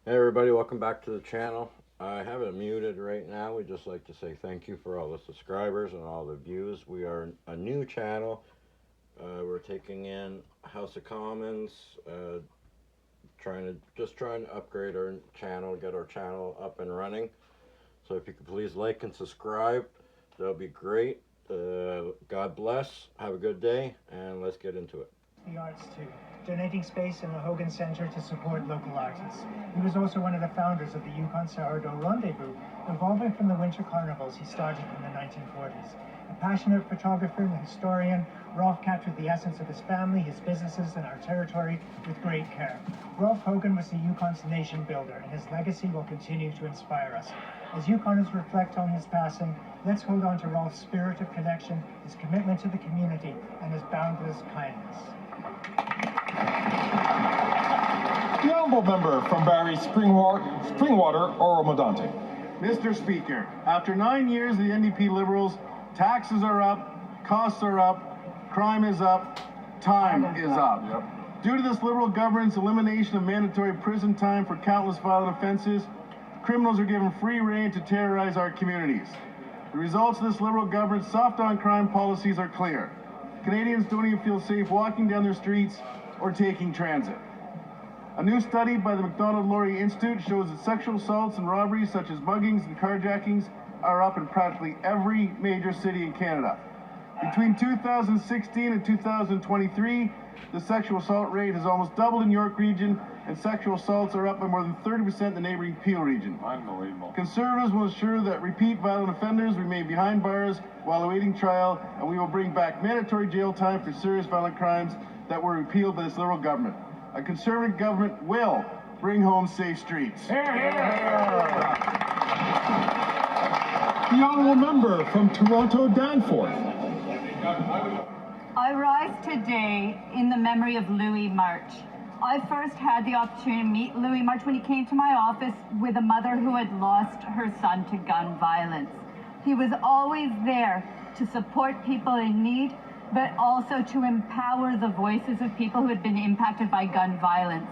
Hey everybody, welcome back to the channel. I have it muted right now. We'd just like to say thank you for all the subscribers and all the views. We are a new channel. We're taking in House of Commons, trying to upgrade our channel, get our channel up and running. So if you could please like and subscribe, that'll be great. God bless, have a good day, and let's get into it. The arts too, donating space in the Hogan Center to support local artists. He was also one of the founders of the Yukon Sourdough Rendezvous, evolving from the winter carnivals he started in the 1940s. A passionate photographer and historian, Rolf captured the essence of his family, his businesses, and our territory with great care. Rolf Hogan was the Yukon's nation builder, and his legacy will continue to inspire us. As Yukoners reflect on his passing, let's hold on to Rolf's spirit of connection, his commitment to the community, and his boundless kindness. The honourable member from Barrie Springwater, Oro-Medonte. Mr. Speaker, after 9 years of the NDP Liberals, taxes are up, costs are up, crime is up, time is up. Yep. Due to this Liberal government's elimination of mandatory prison time for countless violent offences, criminals are given free rein to terrorize our communities. The results of this Liberal government's soft on crime policies are clear. Canadians don't even feel safe walking down their streets or taking transit. A new study by the Macdonald-Laurier Institute shows that sexual assaults and robberies such as muggings and carjackings are up in practically every major city in Canada. Between 2016 and 2023, the sexual assault rate has almost doubled in York Region, and sexual assaults are up by more than 30% in the neighboring Peel Region. Unbelievable. Conservatives will ensure that repeat violent offenders remain behind bars while awaiting trial, and we will bring back mandatory jail time for serious violent crimes that were repealed by this Liberal government. A Conservative government will bring home safe streets. Hear, hear. The honourable member from Toronto Danforth. I rise today in the memory of Louis March. I first had the opportunity to meet Louis March when he came to my office with a mother who had lost her son to gun violence. He was always there to support people in need, but also to empower the voices of people who had been impacted by gun violence.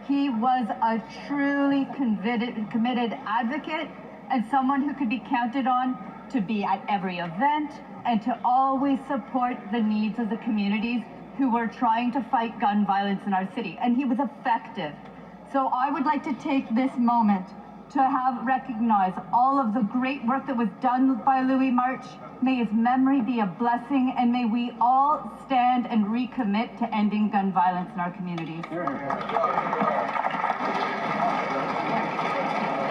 He was a truly committed advocate and someone who could be counted on to be at every event and to always support the needs of the communities who were trying to fight gun violence in our city. And he was effective. So I would like to take this moment to recognize all of the great work that was done by Louis March. May his memory be a blessing, and may we all stand and recommit to ending gun violence in our communities.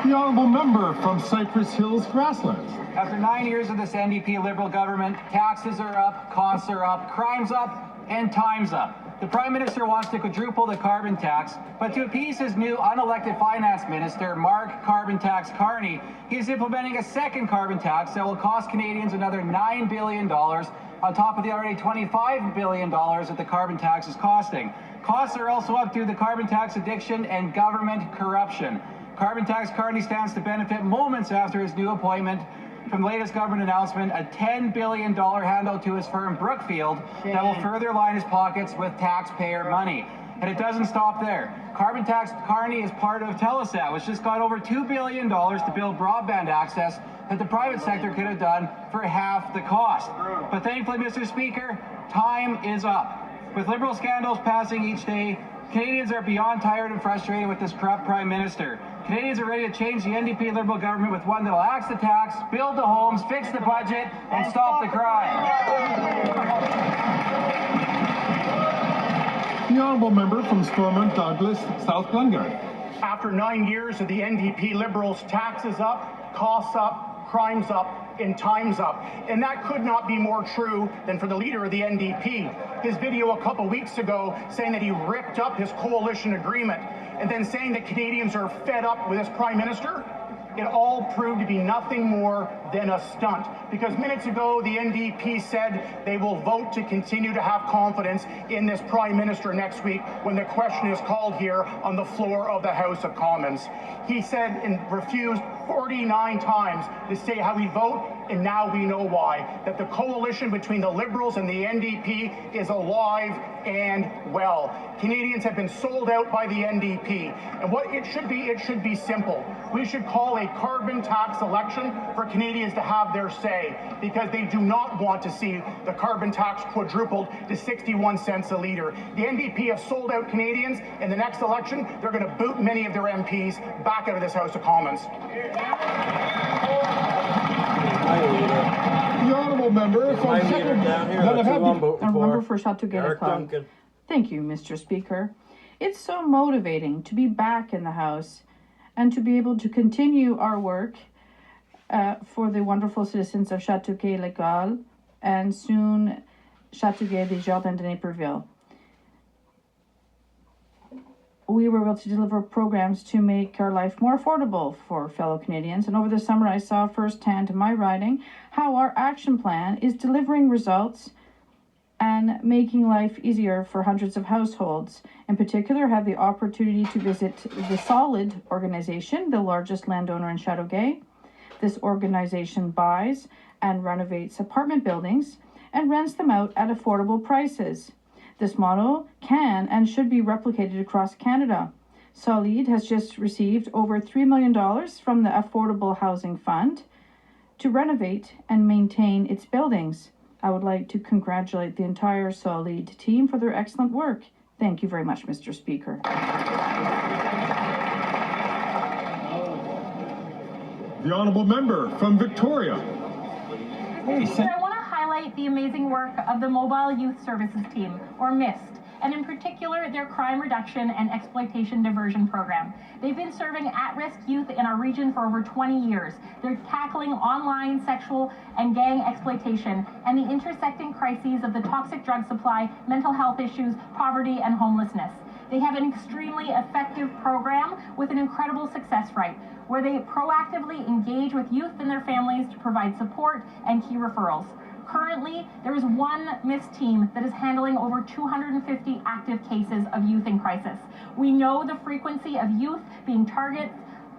The honourable member from Cypress Hills Grasslands. After 9 years of this NDP Liberal government, taxes are up, costs are up, crime's up, and time's up. The Prime Minister wants to quadruple the carbon tax, but to appease his new unelected finance minister, Mark Carbon Tax Carney, he's implementing a second carbon tax that will cost Canadians another $9 billion on top of the already $25 billion that the carbon tax is costing. Costs are also up due to the carbon tax addiction and government corruption. Carbon Tax Carney stands to benefit moments after his new appointment from the latest government announcement, a $10 billion handout to his firm Brookfield that will further line his pockets with taxpayer money. And it doesn't stop there. Carbon Tax Carney is part of Telesat, which just got over $2 billion to build broadband access that the private sector could have done for half the cost. But thankfully, Mr. Speaker, time is up. With Liberal scandals passing each day, Canadians are beyond tired and frustrated with this corrupt Prime Minister. Canadians are ready to change the NDP Liberal government with one that will axe the tax, build the homes, fix the budget, and stop the crime. The honourable member from Stormont Douglas, South Glengarry. After 9 years of the NDP Liberals, taxes up, costs up, crimes up, and time's up. And that could not be more true than for the leader of the NDP. His video a couple weeks ago saying that he ripped up his coalition agreement and then saying that Canadians are fed up with his Prime Minister, it all proved to be nothing more than a stunt. Because minutes ago, the NDP said they will vote to continue to have confidence in this Prime Minister next week when the question is called here on the floor of the House of Commons. He said and refused 49 times to say how he'd vote and now we know why. That the coalition between the Liberals and the NDP is alive and well. Canadians have been sold out by the NDP, and what it should be simple. We should call a carbon tax election for Canadians to have their say, because they do not want to see the carbon tax quadrupled to 61 cents a litre. The NDP have sold out Canadians. In the next election, they're going to boot many of their MPs back out of this House of Commons. The honourable member from My leader Second. down here, Then I that's have who I'm voting I remember for. for Chateauguay Eric Club. Duncan. Thank you, Mr. Speaker. It's so motivating to be back in the House and to be able to continue our work for the wonderful citizens of Châteauguay-L'École and soon Châteauguay des Jardins de Naperville. We were able to deliver programs to make our life more affordable for fellow Canadians. And over the summer, I saw firsthand in my riding how our action plan is delivering results and making life easier for hundreds of households. In particular, I had the opportunity to visit the Solid organization, the largest landowner in Châteauguay. This organization buys and renovates apartment buildings and rents them out at affordable prices. This model can and should be replicated across Canada. Solid has just received over $3 million from the Affordable Housing Fund to renovate and maintain its buildings. I would like to congratulate the entire Solid team for their excellent work. Thank you very much, Mr. Speaker. The honourable member from Victoria. Speaker, I want to highlight the amazing work of the Mobile Youth Services Team, or MIST, and in particular their crime reduction and exploitation diversion program. They've been serving at-risk youth in our region for over 20 years. They're tackling online sexual and gang exploitation and the intersecting crises of the toxic drug supply, mental health issues, poverty, and homelessness. They have an extremely effective program with an incredible success rate, where they proactively engage with youth and their families to provide support and key referrals. Currently, there is one MIST team that is handling over 250 active cases of youth in crisis. We know the frequency of youth being targeted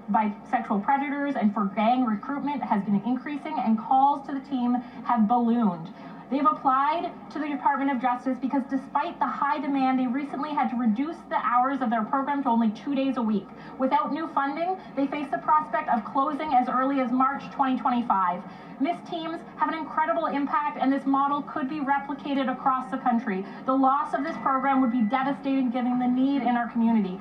by sexual predators and for gang recruitment has been increasing, and calls to the team have ballooned. They've applied to the Department of Justice because despite the high demand, they recently had to reduce the hours of their program to only 2 days a week. Without new funding, they face the prospect of closing as early as March 2025. MIST teams have an incredible impact, and this model could be replicated across the country. The loss of this program would be devastating given the need in our community.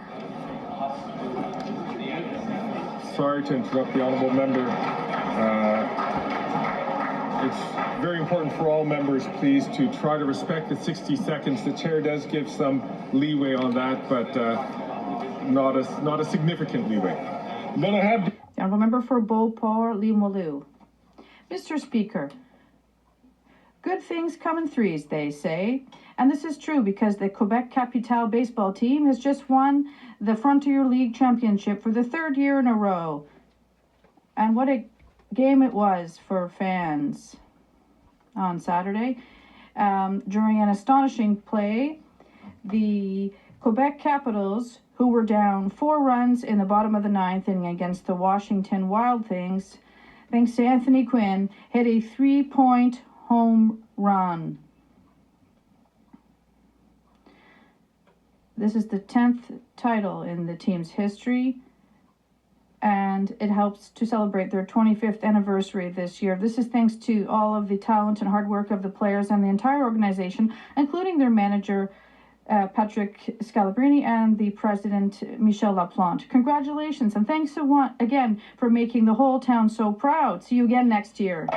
Sorry to interrupt the honourable member. It's very important for all members, please, to try to respect the 60 seconds. The chair does give some leeway on that, but not a significant leeway. Then I have... The honourable member for Beauport-Limoilou. Mr. Speaker, good things come in threes, they say. And this is true because the Quebec Capitale baseball team has just won the Frontier League Championship for the third year in a row. And what a game it was for fans on Saturday. During an astonishing play, the Quebec Capitals, who were down 4 runs in the bottom of the 9th inning against the Washington Wild Things, thanks to Anthony Quinn, hit a 3-point home run. This is the 10th title in the team's history, and it helps to celebrate their 25th anniversary this year. This is thanks to all of the talent and hard work of the players and the entire organization, including their manager, Patrick Scalabrini, and the president, Michel Laplante. Congratulations, and thanks again for making the whole town so proud. See you again next year.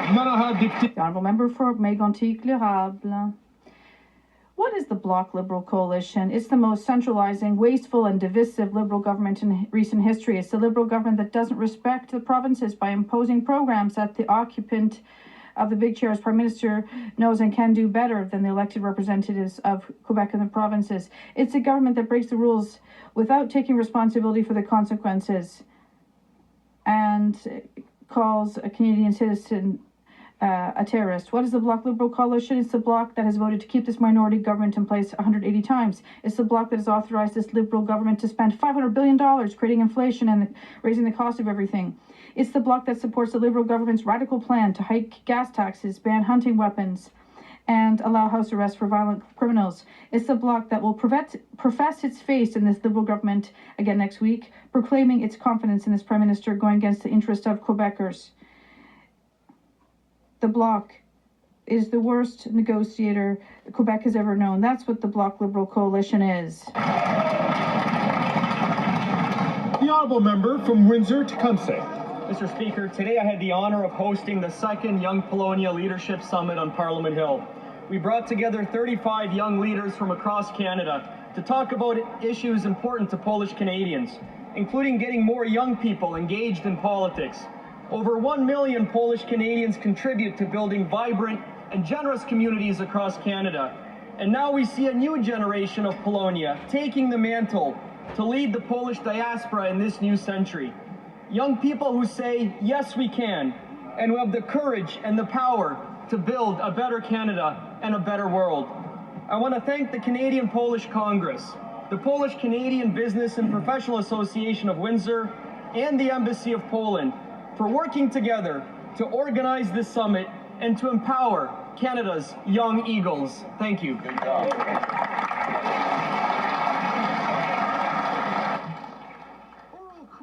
The honourable member for Mégantic-L'Érable. What is the Bloc Liberal Coalition? It's the most centralizing, wasteful, and divisive Liberal government in recent history. It's the Liberal government that doesn't respect the provinces by imposing programs that the occupant of the big chair as Prime Minister knows and can do better than the elected representatives of Quebec and the provinces. It's a government that breaks the rules without taking responsibility for the consequences and calls a Canadian citizen a terrorist. What is the Bloc Liberal Coalition? It's the bloc that has voted to keep this minority government in place 180 times. It's the bloc that has authorized this Liberal government to spend $500 billion creating inflation and raising the cost of everything. It's the bloc that supports the Liberal government's radical plan to hike gas taxes, ban hunting weapons, and allow house arrest for violent criminals. It's the bloc that will profess its faith in this Liberal government again next week, proclaiming its confidence in this Prime Minister going against the interest of Quebecers. The Bloc is the worst negotiator Quebec has ever known. That's what the Bloc Liberal Coalition is. The honourable member from Windsor-Tecumseh. Mr. Speaker, today I had the honor of hosting the second Young Polonia Leadership Summit on Parliament Hill. We brought together 35 young leaders from across Canada to talk about issues important to Polish Canadians, including getting more young people engaged in politics. Over 1 million Polish Canadians contribute to building vibrant and generous communities across Canada. And now we see a new generation of Polonia taking the mantle to lead the Polish diaspora in this new century. Young people who say, yes, we can, and who have the courage and the power to build a better Canada and a better world. I want to thank the Canadian Polish Congress, the Polish Canadian Business and Professional Association of Windsor, and the Embassy of Poland for working together to organize this summit and to empower Canada's young eagles. Thank you. Good job.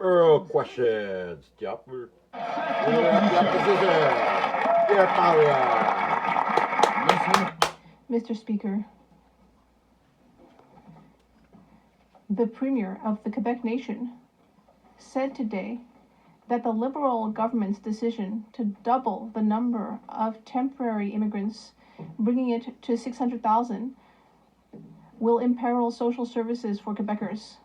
Oral questions. Jumper. Mr. Speaker, the Premier of the Quebec Nation said today that the Liberal government's decision to double the number of temporary immigrants, bringing it to 600,000, will imperil social services for Quebecers.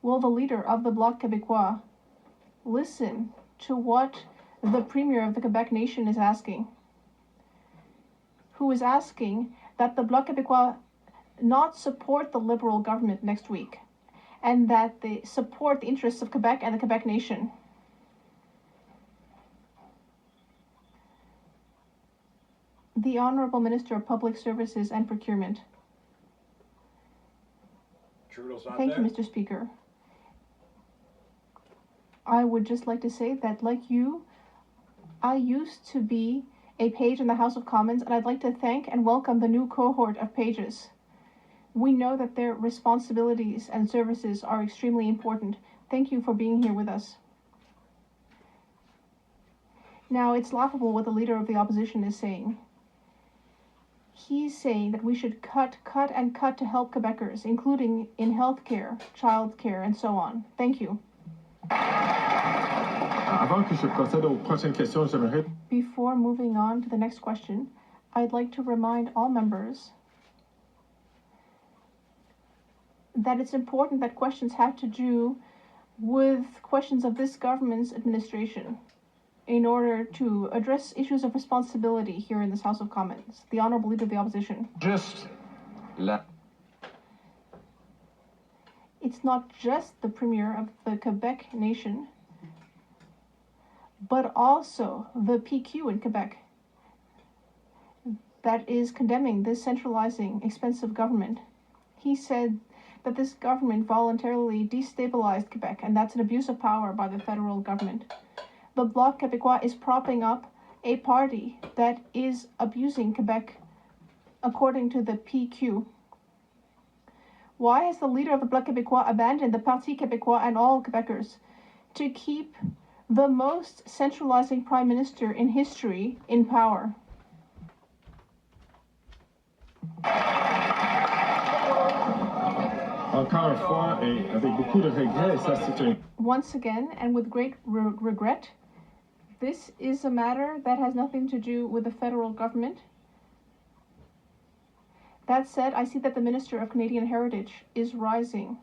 Will the leader of the Bloc Québécois listen to what the Premier of the Quebec Nation is asking? Who is asking that the Bloc Québécois not support the Liberal government next week, and that they support the interests of Quebec and the Quebec Nation. The Honourable Minister of Public Services and Procurement. Thank you, Mr. Speaker. I would just like to say that, like you, I used to be a page in the House of Commons, and I'd like to thank and welcome the new cohort of pages. We know that their responsibilities and services are extremely important. Thank you for being here with us. Now, it's laughable what the leader of the opposition is saying. He's saying that we should cut to help Quebecers, including in healthcare, childcare, and so on. Thank you. Before moving on to the next question, I'd like to remind all members that it's important that questions have to do with questions of this government's administration in order to address issues of responsibility here in this House of Commons. The Honourable Leader of the Opposition. It's not just the Premier of the Quebec Nation, but also the PQ in Quebec that is condemning this centralizing, expensive government. He said that this government voluntarily destabilized Quebec, and that's an abuse of power by the federal government. The Bloc Québécois is propping up a party that is abusing Quebec, according to the PQ. Why has the leader of the Bloc Québécois abandoned the Parti Québécois and all Quebecers to keep the most centralizing Prime Minister in history in power? Once again, and with great regret, this is a matter that has nothing to do with the federal government. That said, I see that the Minister of Canadian Heritage is rising.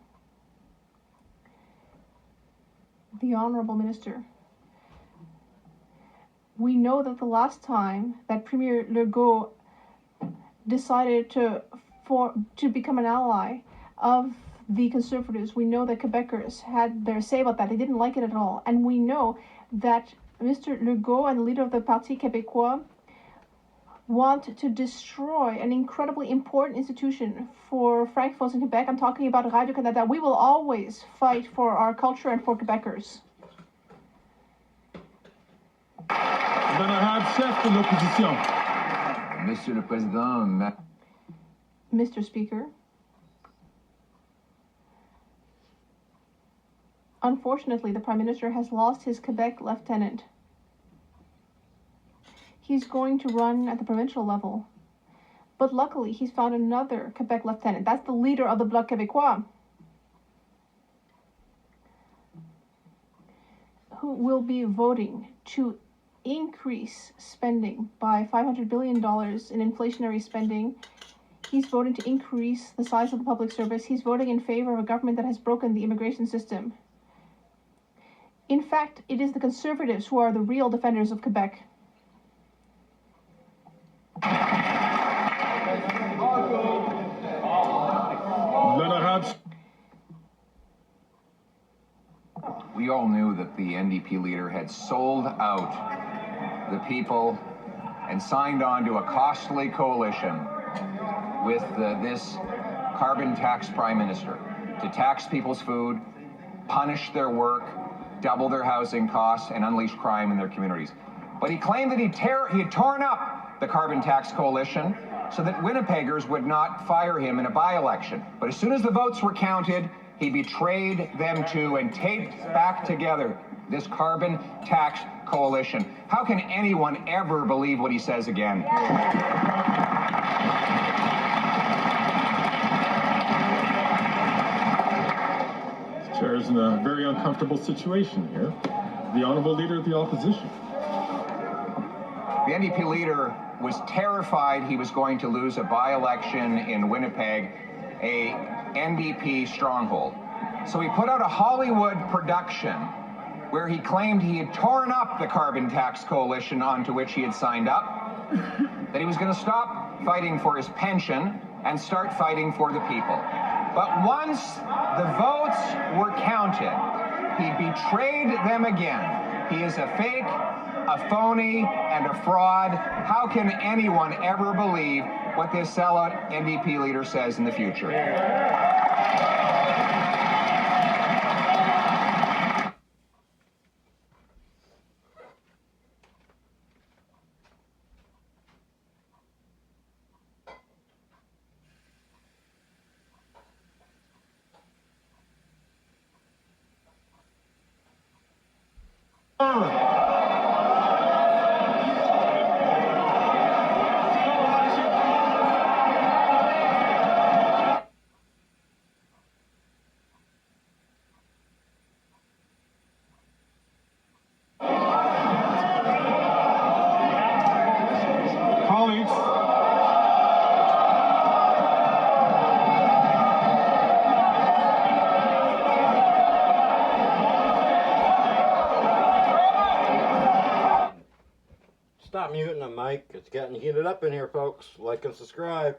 The Honourable Minister. We know that the last time that Premier Legault decided to become an ally of the Conservatives, we know that Quebecers had their say about that. They didn't like it at all. And we know that Mr. Legault and the leader of the Parti Québécois want to destroy an incredibly important institution for Francophones in Quebec. I'm talking about Radio-Canada. We will always fight for our culture and for Quebecers. Then I have chef de l'opposition. Monsieur le Président, Mr. Speaker, unfortunately, the Prime Minister has lost his Quebec lieutenant. He's going to run at the provincial level. But luckily, he's found another Quebec lieutenant. That's the leader of the Bloc Québécois, who will be voting to increase spending by $500 billion in inflationary spending. He's voting to increase the size of the public service. He's voting in favor of a government that has broken the immigration system. In fact, it is the Conservatives who are the real defenders of Quebec. we all knew that the NDP leader had sold out the people and signed on to a costly coalition with this carbon tax prime minister to tax people's food, punish their work, double their housing costs, and unleash crime in their communities. But he claimed that he had torn up the carbon tax coalition so that Winnipeggers would not fire him in a by-election. But as soon as the votes were counted, he betrayed them too and taped back together this carbon tax coalition. How can anyone ever believe what he says again? Chair is in a very uncomfortable situation here. The Honourable Leader of the Opposition. The NDP leader was terrified he was going to lose a by-election in Winnipeg, a NDP stronghold. So he put out a Hollywood production where he claimed he had torn up the carbon tax coalition onto which he had signed up, that he was going to stop fighting for his pension and start fighting for the people. But once the votes were counted, he betrayed them again. He is a fake, a phony, and a fraud. How can anyone ever believe what this sellout NDP leader says in the future? Stop muting the mic. It's getting heated up in here, folks. Like and subscribe.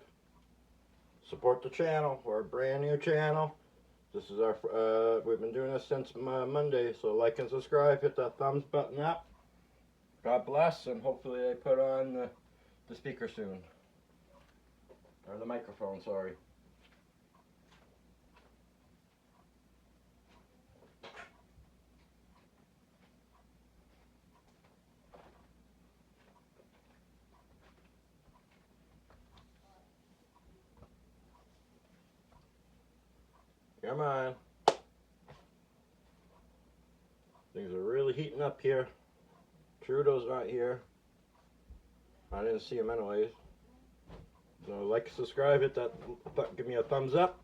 Support the channel. We're a brand new channel. This is our, we've been doing this since Monday, so like and subscribe. Hit that thumbs button up. God bless, and hopefully they put on the speaker soon. Or the microphone, sorry. Come on. Things are really heating up here. Trudeau's not here. I didn't see him anyways. So like, subscribe, hit that, give me a thumbs up.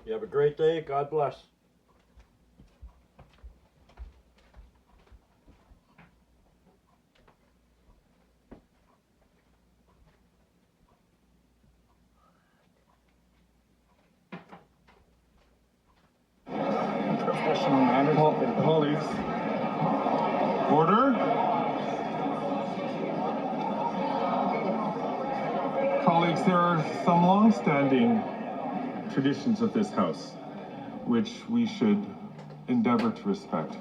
You have a great day. God bless. Colleagues, order. Colleagues, there are some long-standing traditions of this House which we should endeavor to respect.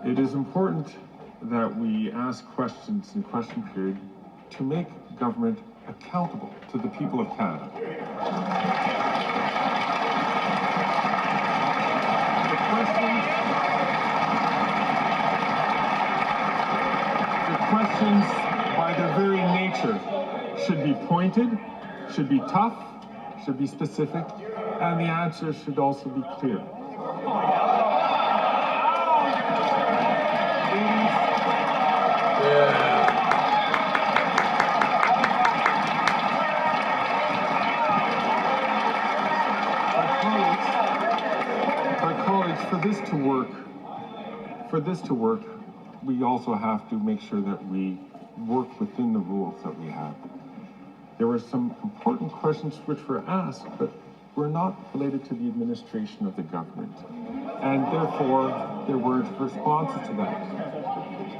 It is important that we ask questions in question period to make government accountable to the people of Canada. The questions, by their very nature, should be pointed, should be tough, should be specific, and the answers should also be clear. My colleagues, for this to work, we also have to make sure that we work within the rules that we have. There were some important questions which were asked, but were not related to the administration of the government. And therefore, there were responses to that.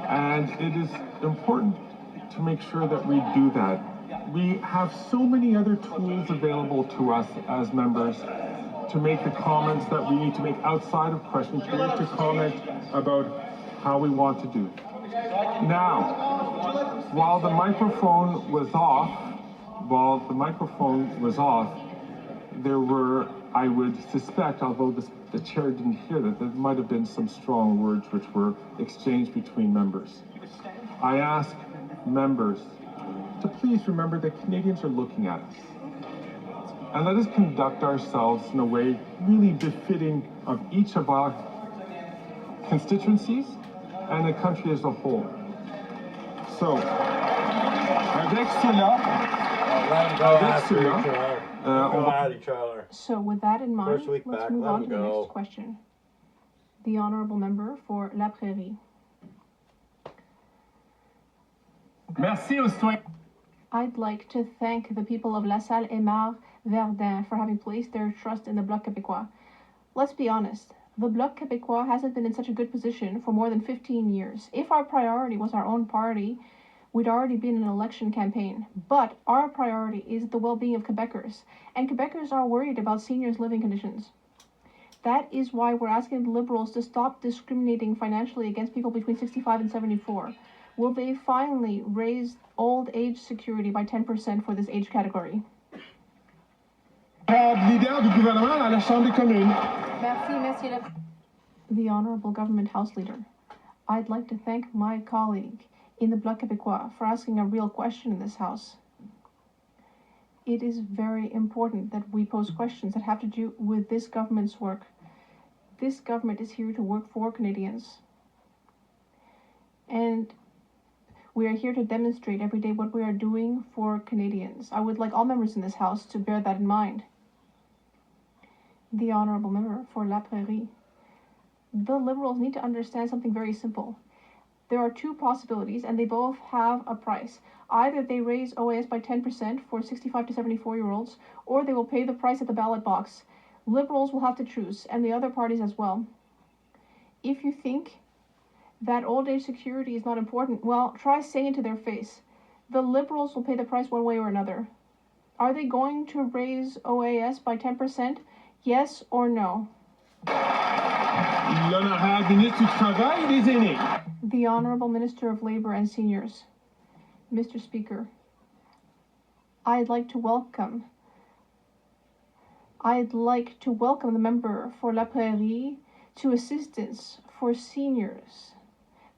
And it is important to make sure that we do that. We have so many other tools available to us as members to make the comments that we need to make outside of question period, to comment about how we want to do. Now, while the microphone was off, there were, I would suspect, although the chair didn't hear that, there might have been some strong words which were exchanged between members. I ask members to please remember that Canadians are looking at us. And let us conduct ourselves in a way really befitting of each of our constituencies and the country as a whole. So, avec cela, So with that in mind, First week let's back, move let on him to the go. next question. The honourable member for La Prairie. Merci aux citoyens. I'd like to thank the people of La Salle Aymar Verdun for having placed their trust in the Bloc Québécois. Let's be honest, the Bloc Québécois hasn't been in such a good position for more than 15 years. If our priority was our own party, we'd already been in an election campaign. But our priority is the well-being of Quebecers, and Quebecers are worried about seniors' living conditions. That is why we're asking the Liberals to stop discriminating financially against people between 65 and 74. Will they finally raise old age security by 10% for this age category? Leader du gouvernement à la Chambre des communes. The Honourable Government House Leader. I'd like to thank my colleague in the Bloc Québécois for asking a real question in this House. It is very important that we pose questions that have to do with this government's work. This government is here to work for Canadians. And we are here to demonstrate every day what we are doing for Canadians. I would like all members in this House to bear that in mind. The Honourable Member for La Prairie. The Liberals need to understand something very simple. There are two possibilities, and they both have a price. Either they raise OAS by 10% for 65 to 74-year-olds, or they will pay the price at the ballot box. Liberals will have to choose, and the other parties as well. If you think that old age security is not important, well, try saying it to their face. The Liberals will pay the price one way or another. Are they going to raise OAS by 10%? Yes or no? L'honorable ministre du Travail et des Aînés. The Honourable Minister of Labour and Seniors. Mr. Speaker, I'd like to welcome the member for La Prairie to assistance for seniors,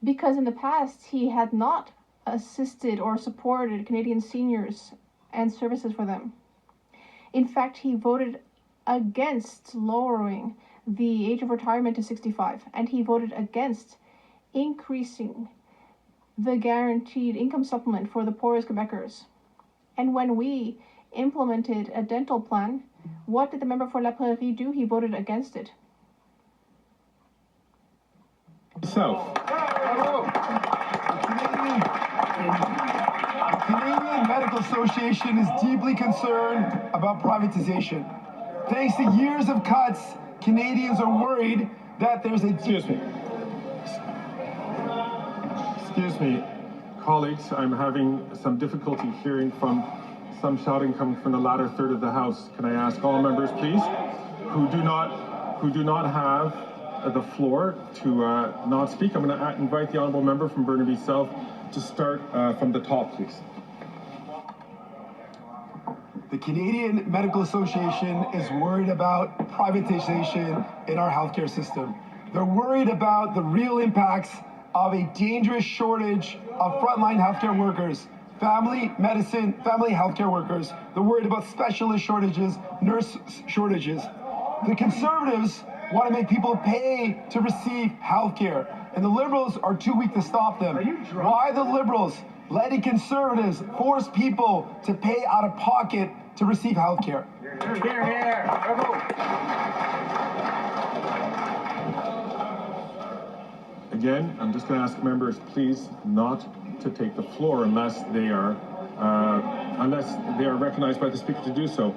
because in the past he had not assisted or supported Canadian seniors and services for them. In fact, he voted against lowering the age of retirement to 65, and he voted against increasing the guaranteed income supplement for the poorest Quebecers. And when we implemented a dental plan, what did the member for La Prairie do? He voted against it. So, The Canadian Medical Association is deeply concerned about privatization. Thanks to years of cuts, Canadians are worried that there's a... Excuse me, colleagues, I'm having some difficulty hearing from some shouting coming from the latter third of the House. Can I ask all members, please, who do not have the floor to not speak. I'm going to invite the honourable member from Burnaby South to start from the top, please. The Canadian Medical Association is worried about privatization in our healthcare system. They're worried about the real impacts of a dangerous shortage of frontline healthcare workers, family medicine, family healthcare workers. They're worried about specialist shortages, nurse shortages. The Conservatives want to make people pay to receive healthcare, and the Liberals are too weak to stop them. Why the Liberals letting Conservatives force people to pay out of pocket to receive healthcare? Again, I'm just going to ask members, please, not to take the floor unless they are recognized by the speaker to do so.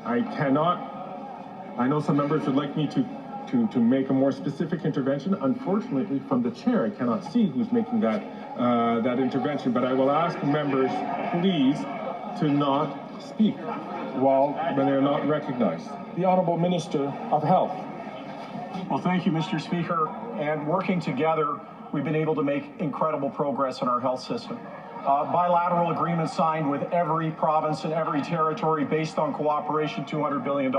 I know some members would like me to make a more specific intervention. Unfortunately, from the chair, I cannot see who's making that intervention, but I will ask members, please, to not speak when they are not recognized. The Honourable Minister of Health. Well, thank you, Mr. Speaker. And working together, we've been able to make incredible progress in our health system. Bilateral agreements signed with every province and every territory based on cooperation, $200 billion.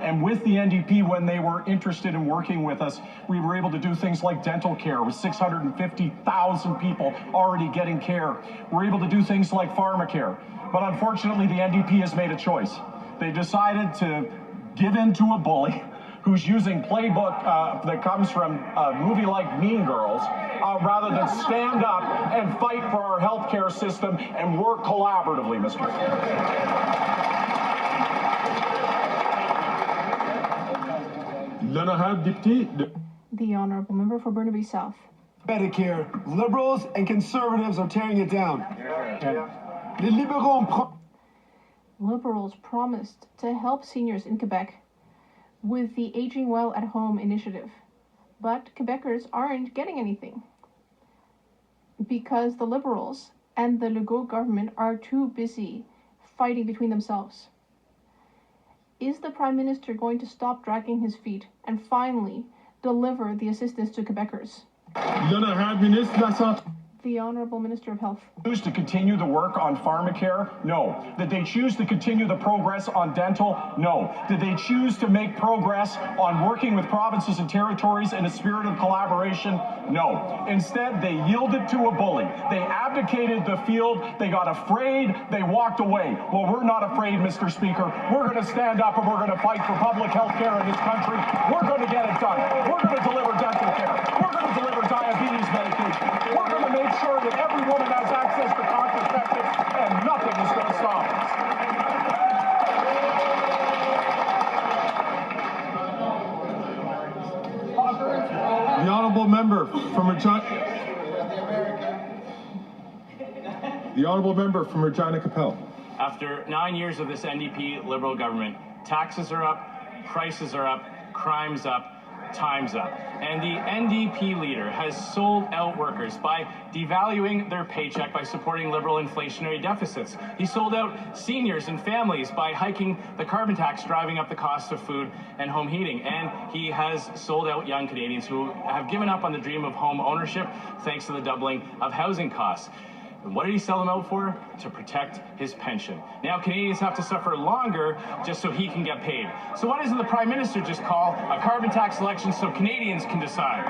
And with the NDP, when they were interested in working with us, we were able to do things like dental care with 650,000 people already getting care. We're able to do things like pharmacare. But unfortunately, the NDP has made a choice. They decided to give in to a bully who's using playbook that comes from a movie like Mean Girls, rather than stand up and fight for our healthcare system and work collaboratively, Mr. The Honourable Member for Burnaby South. Medicare, Liberals and Conservatives are tearing it down. Liberals promised to help seniors in Quebec with the Aging Well at Home initiative, but Quebecers aren't getting anything because the Liberals and the Legault government are too busy fighting between themselves. Is the Prime Minister going to stop dragging his feet and finally deliver the assistance to Quebecers? The Honourable Minister of Health. Choose to continue the work on pharmacare? No. Did they choose to continue the progress on dental? No. Did they choose to make progress on working with provinces and territories in a spirit of collaboration? No. Instead, they yielded to a bully. They abdicated the field. They got afraid. They walked away. Well, we're not afraid, Mr. Speaker. We're going to stand up and we're going to fight for public health care in this country. We're going to get it done. We're going to deliver dental care. We're going to deliver diabetes medication. We're going to make sure that every woman has access to contraceptives, and nothing is going to stop us. The Honourable Member from Regina Capel. After 9 years of this NDP Liberal government, taxes are up, prices are up, crime's up, time's up. And the NDP leader has sold out workers by devaluing their paycheck by supporting Liberal inflationary deficits. He sold out seniors and families by hiking the carbon tax, driving up the cost of food and home heating. And he has sold out young Canadians who have given up on the dream of home ownership thanks to the doubling of housing costs. And what did he sell them out for? To protect his pension. Now Canadians have to suffer longer just so he can get paid. So why doesn't the Prime Minister just call a carbon tax election so Canadians can decide?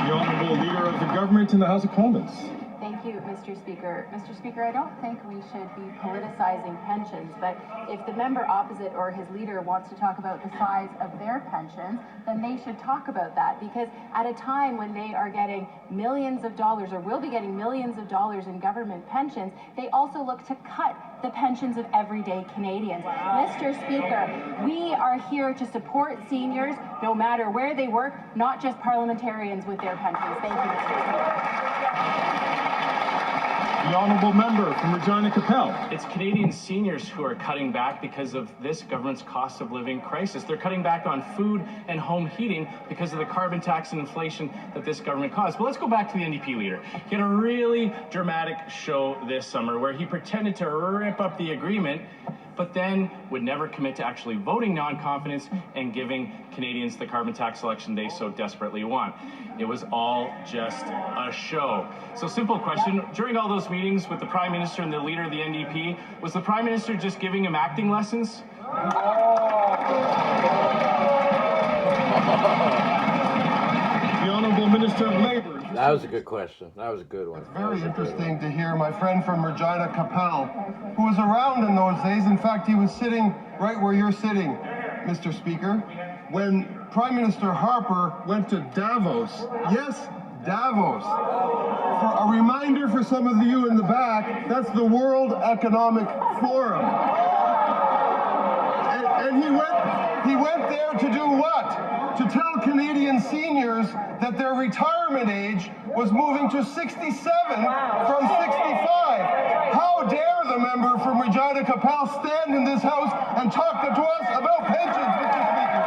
The Honourable Leader of the Government in the House of Commons. Thank you, Mr. Speaker. Mr. Speaker, I don't think we should be politicizing pensions, but if the member opposite or his leader wants to talk about the size of their pensions, then they should talk about that, because at a time when they are getting millions of dollars or will be getting millions of dollars in government pensions, they also look to cut the pensions of everyday Canadians. Mr. Speaker, we are here to support seniors no matter where they work, not just parliamentarians with their pensions. Thank you, Mr. Speaker. The Honourable Member from Regina Capel. It's Canadian seniors who are cutting back because of this government's cost of living crisis. They're cutting back on food and home heating because of the carbon tax and inflation that this government caused. But let's go back to the NDP leader. He had a really dramatic show this summer where he pretended to rip up the agreement but then would never commit to actually voting non-confidence and giving Canadians the carbon tax election they so desperately want. It was all just a show. So simple question, during all those meetings with the Prime Minister and the leader of the NDP, was the Prime Minister just giving him acting lessons? The Honourable Minister of Labour. That was a good question. That was a good one. Very interesting to hear my friend from Regina Capel, who was around in those days. In fact, he was sitting right where you're sitting, Mr. Speaker, when Prime Minister Harper went to Davos. Yes, Davos. For a reminder for some of you in the back, that's the World Economic Forum. And he went there to do what? To tell Canadian seniors that their retirement age was moving to 67 from 65. How dare the member from Regina Capel stand in this house and talk to us about pensions, Mr. Speaker?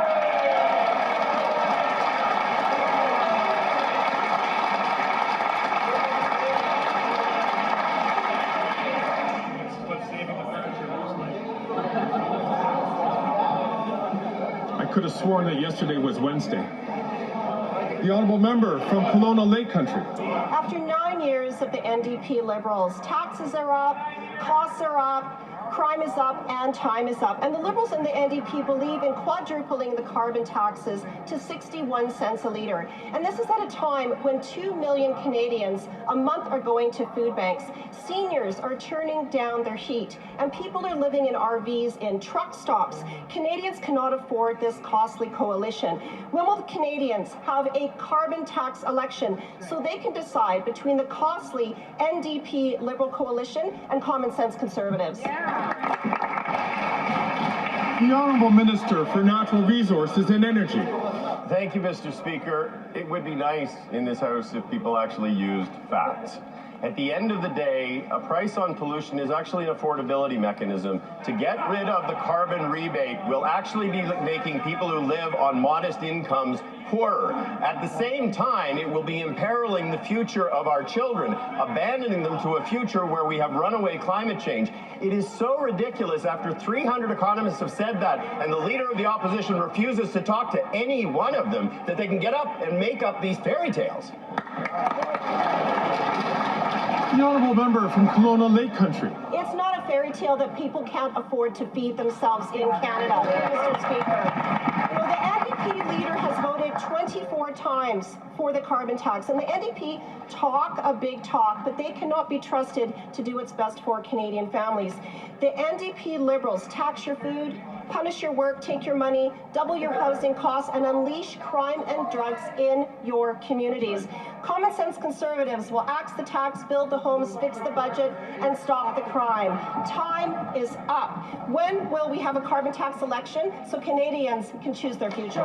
I could have sworn that yesterday was Wednesday. The Honourable Member from Kelowna Lake Country. After 9 years of the NDP Liberals, taxes are up, costs are up, crime is up, and time is up. And the Liberals and the NDP believe in quadrupling the carbon taxes to 61 cents a litre. And this is at a time when 2 million Canadians a month are going to food banks. Seniors are turning down their heat, and people are living in RVs in truck stops. Canadians cannot afford this costly coalition. When will Canadians have a carbon tax election so they can decide between the costly NDP Liberal coalition and common sense Conservatives? The Honourable Minister for Natural Resources and Energy. Thank you, Mr. Speaker. It would be nice in this House if people actually used facts. At the end of the day, a price on pollution is actually an affordability mechanism. To get rid of the carbon rebate will actually be making people who live on modest incomes poorer. At the same time, it will be imperiling the future of our children, abandoning them to a future where we have runaway climate change. It is so ridiculous after 300 economists have said that, and the leader of the opposition refuses to talk to any one of them, that they can get up and make up these fairy tales. The Honourable Member from Kelowna Lake Country. It's not a fairy tale that people can't afford to feed themselves in Canada, Mr. Speaker. You know, the NDP leader has voted 24 times for the carbon tax, and the NDP talk a big talk, but they cannot be trusted to do what's best for Canadian families. The NDP Liberals tax your food, punish your work, take your money, double your housing costs, and unleash crime and drugs in your communities. Common sense Conservatives will axe the tax, build the homes, fix the budget, and stop the crime. Time is up. When will we have a carbon tax election so Canadians can choose their future?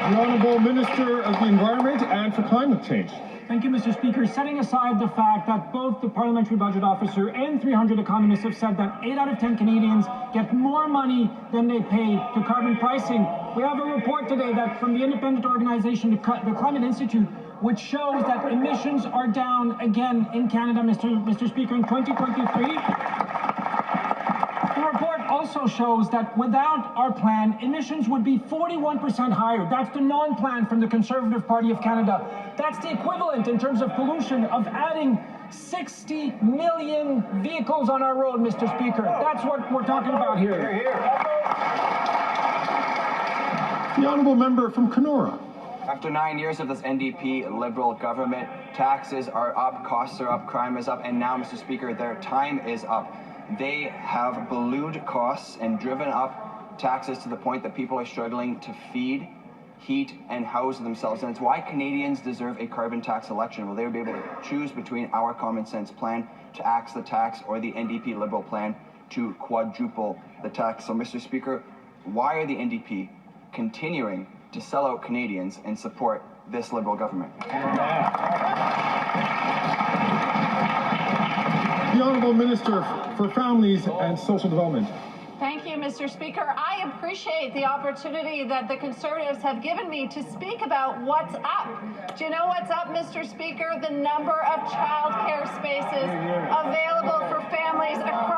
The Honourable Minister of the Environment and for Climate Change. Thank you, Mr. Speaker. Setting aside the fact that both the Parliamentary Budget Officer and 300 economists have said that 8 out of 10 Canadians get more money than they pay to carbon pricing, we have a report today that from the independent organization, the Climate Institute, which shows that emissions are down again in Canada, Mr. Speaker, in 2023. The report also shows that without our plan, emissions would be 41% higher. That's the non-plan from the Conservative Party of Canada. That's the equivalent in terms of pollution of adding 60 million vehicles on our road, Mr. Speaker. That's what we're talking about here. Hear, hear. The Honourable Member from Kenora. After 9 years of this NDP Liberal government, taxes are up, costs are up, crime is up, and now, Mr. Speaker, their time is up. They have ballooned costs and driven up taxes to the point that people are struggling to feed, heat, and house themselves. And it's why Canadians deserve a carbon tax election. Will they be able to choose between our common sense plan to axe the tax or the NDP Liberal plan to quadruple the tax? So, Mr. Speaker, why are the NDP continuing to sell out Canadians and support this Liberal government? The Honourable Minister for Families and Social Development. Thank you, Mr. Speaker. I appreciate the opportunity that the Conservatives have given me to speak about what's up. Do you know what's up, Mr. Speaker? The number of childcare spaces available for families across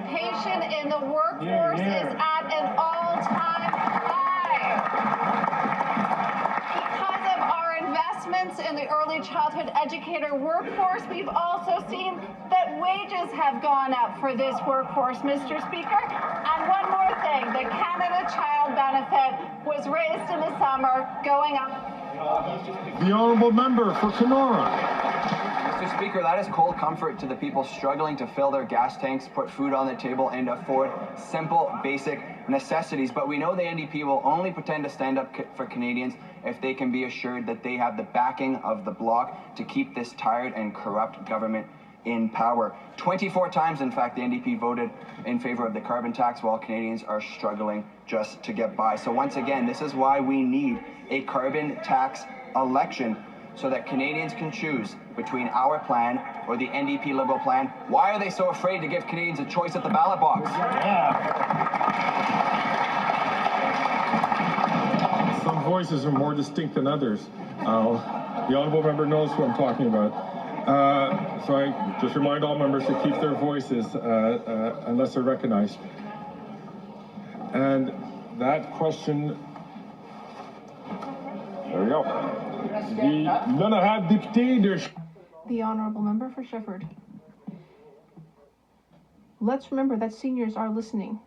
participation in the workforce is at an all-time high. Because of our investments in the early childhood educator workforce, we've also seen that wages have gone up for this workforce, Mr. Speaker. And one more thing, the Canada Child Benefit was raised in the summer, going up. The honourable member for Kenora. Mr. Speaker, that is cold comfort to the people struggling to fill their gas tanks, put food on the table, and afford simple, basic necessities. But we know the NDP will only pretend to stand up for Canadians if they can be assured that they have the backing of the Bloc to keep this tired and corrupt government in power. 24 times, in fact, the NDP voted in favor of the carbon tax while Canadians are struggling just to get by. So once again, this is why we need a carbon tax election, so that Canadians can choose between our plan or the NDP Liberal plan. Why are they so afraid to give Canadians a choice at the ballot box? Some voices are more distinct than others. The honourable member knows who I'm talking about. So I just remind all members to keep their voices unless they're recognized. And that question, there we go. The honourable member for Shefford. Let's remember that seniors are listening.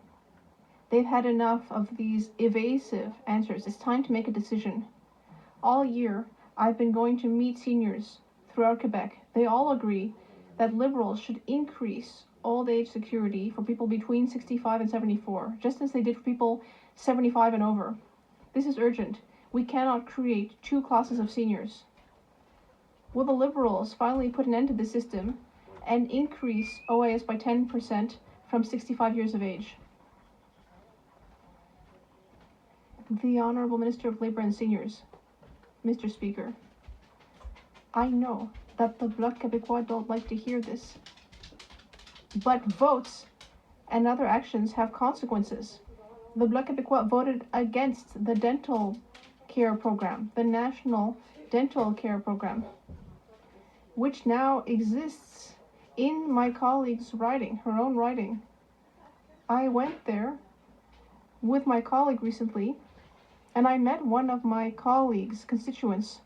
They've had enough of these evasive answers. It's time to make a decision. All year, I've been going to meet seniors throughout Quebec. They all agree that Liberals should increase old age security for people between 65 and 74, just as they did for people 75 and over. This is urgent. We cannot create two classes of seniors. Will the Liberals finally put an end to this system and increase OAS by 10% from 65 years of age? The Honourable Minister of Labour and Seniors. Mr. Speaker, I know that the Bloc Québécois don't like to hear this, but votes and other actions have consequences. The Bloc Québécois voted against the dental care program, the National Dental Care Program, which now exists in my colleague's riding, her own riding. I went there with my colleague recently, and I met one of my colleague's constituents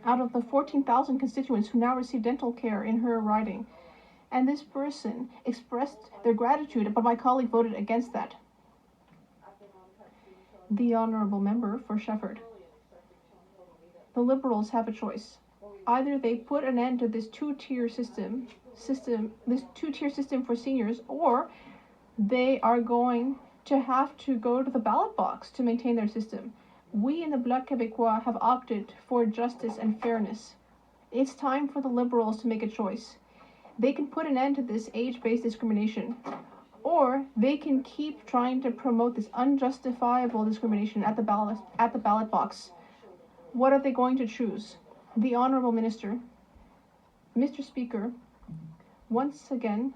out of the 14,000 constituents who now receive dental care in her riding. And this person expressed their gratitude, but my colleague voted against that. The honourable member for Shefford. The Liberals have a choice. Either they put an end to this two-tier system for seniors, or they are going to have to go to the ballot box to maintain their system. We in the Bloc Québécois have opted for justice and fairness. It's time for the Liberals to make a choice. They can put an end to this age-based discrimination, or they can keep trying to promote this unjustifiable discrimination at the ballot box. What are they going to choose? The Honourable Minister. Mr. Speaker, once again,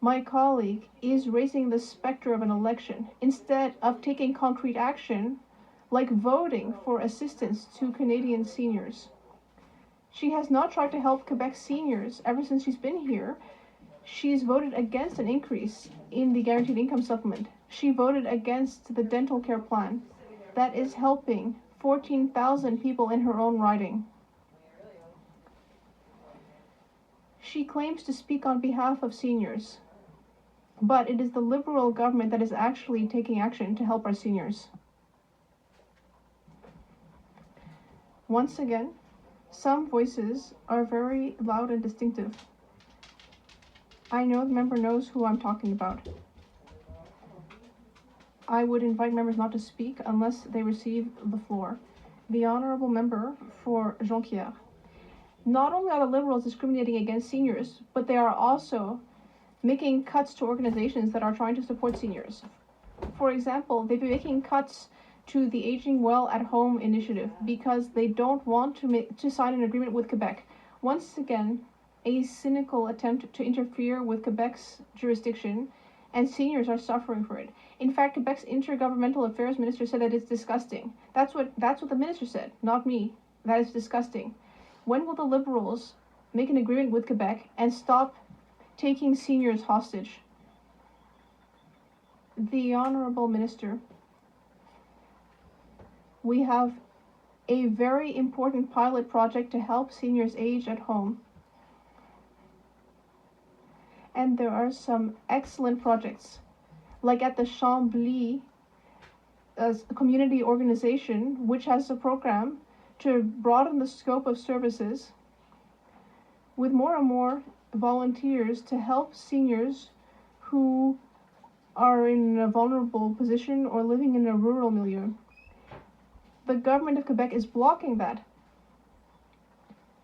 my colleague is raising the specter of an election instead of taking concrete action like voting for assistance to Canadian seniors. She has not tried to help Quebec seniors ever since she's been here. She's voted against an increase in the guaranteed income supplement. She voted against the dental care plan that is helping 14,000 people in her own riding. She claims to speak on behalf of seniors, but it is the Liberal government that is actually taking action to help our seniors. Once again, some voices are very loud and distinctive. I know the member knows who I'm talking about. I would invite members not to speak unless they receive the floor. The honourable member for Jonquière. Not only are the Liberals discriminating against seniors, but they are also making cuts to organizations that are trying to support seniors. For example, they've been making cuts to the Aging Well at Home initiative because they don't want to sign an agreement with Quebec. Once again, a cynical attempt to interfere with Quebec's jurisdiction, and seniors are suffering for it. In fact, Quebec's intergovernmental affairs minister said that it's disgusting. That's what the minister said, not me. That is disgusting. When will the Liberals make an agreement with Quebec and stop taking seniors hostage. The Honorable Minister, we have a very important pilot project to help seniors age at home. And there are some excellent projects, like at the Chambly community organization, which has a program to broaden the scope of services with more and more volunteers to help seniors who are in a vulnerable position or living in a rural milieu. The government of Quebec is blocking that.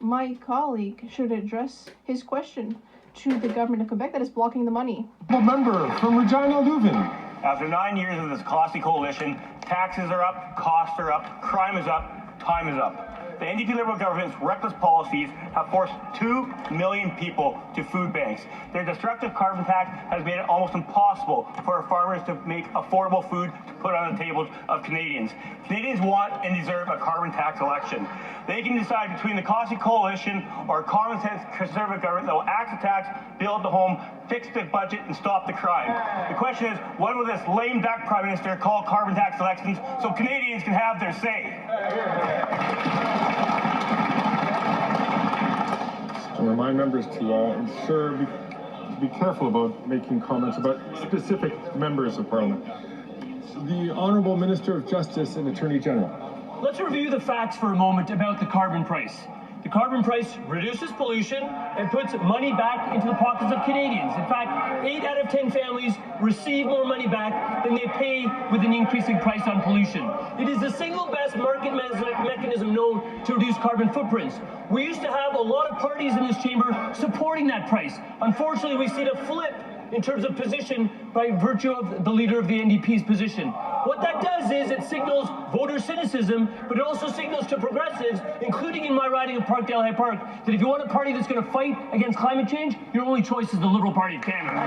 My colleague should address his question to the government of Quebec that is blocking the money. Member from Regina Leuven. After 9 years of this costly coalition, taxes are up, costs are up, crime is up, time is up. The NDP Liberal government's reckless policies have forced 2 million people to food banks. Their destructive carbon tax has made it almost impossible for our farmers to make affordable food to put on the tables of Canadians. Canadians want and deserve a carbon tax election. They can decide between the costly coalition or a common sense conservative government that will axe the tax, build the home, fix the budget, and stop the crime. The question is, when will this lame duck Prime Minister call carbon tax elections so Canadians can have their say? To remind members to be careful about making comments about specific members of Parliament. The Honourable Minister of Justice and Attorney General. Let's review the facts for a moment about the carbon price. The carbon price reduces pollution and puts money back into the pockets of Canadians. In fact, 8 out of 10 families receive more money back than they pay with an increasing price on pollution. It is the single best market mechanism known to reduce carbon footprints. We used to have a lot of parties in this chamber supporting that price. Unfortunately, we've seen a flip in terms of position by virtue of the leader of the NDP's position. What that does is it signals voter cynicism, but it also signals to progressives, including in my riding of Parkdale High Park, that if you want a party that's going to fight against climate change, your only choice is the Liberal Party of Canada.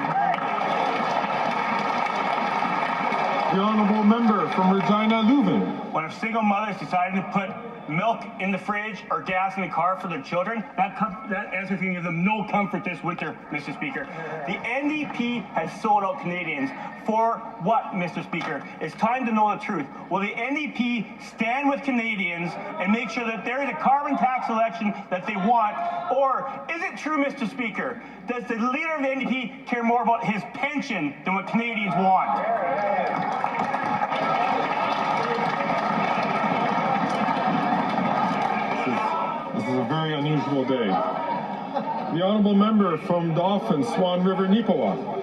The Honourable Member from Regina Leuven. When single mothers decided to put milk in the fridge or gas in the car for their children, that answer can give them no comfort this winter, Mr. Speaker. The NDP has sold out Canadians. For what, Mr. Speaker? It's time to know the truth. Will the NDP stand with Canadians and make sure that there is a carbon tax election that they want? Or is it true, Mr. Speaker, does the leader of the NDP care more about his pension than what Canadians want? This is a very unusual day. The Honourable Member from Dauphin, Swan River, Neepawa.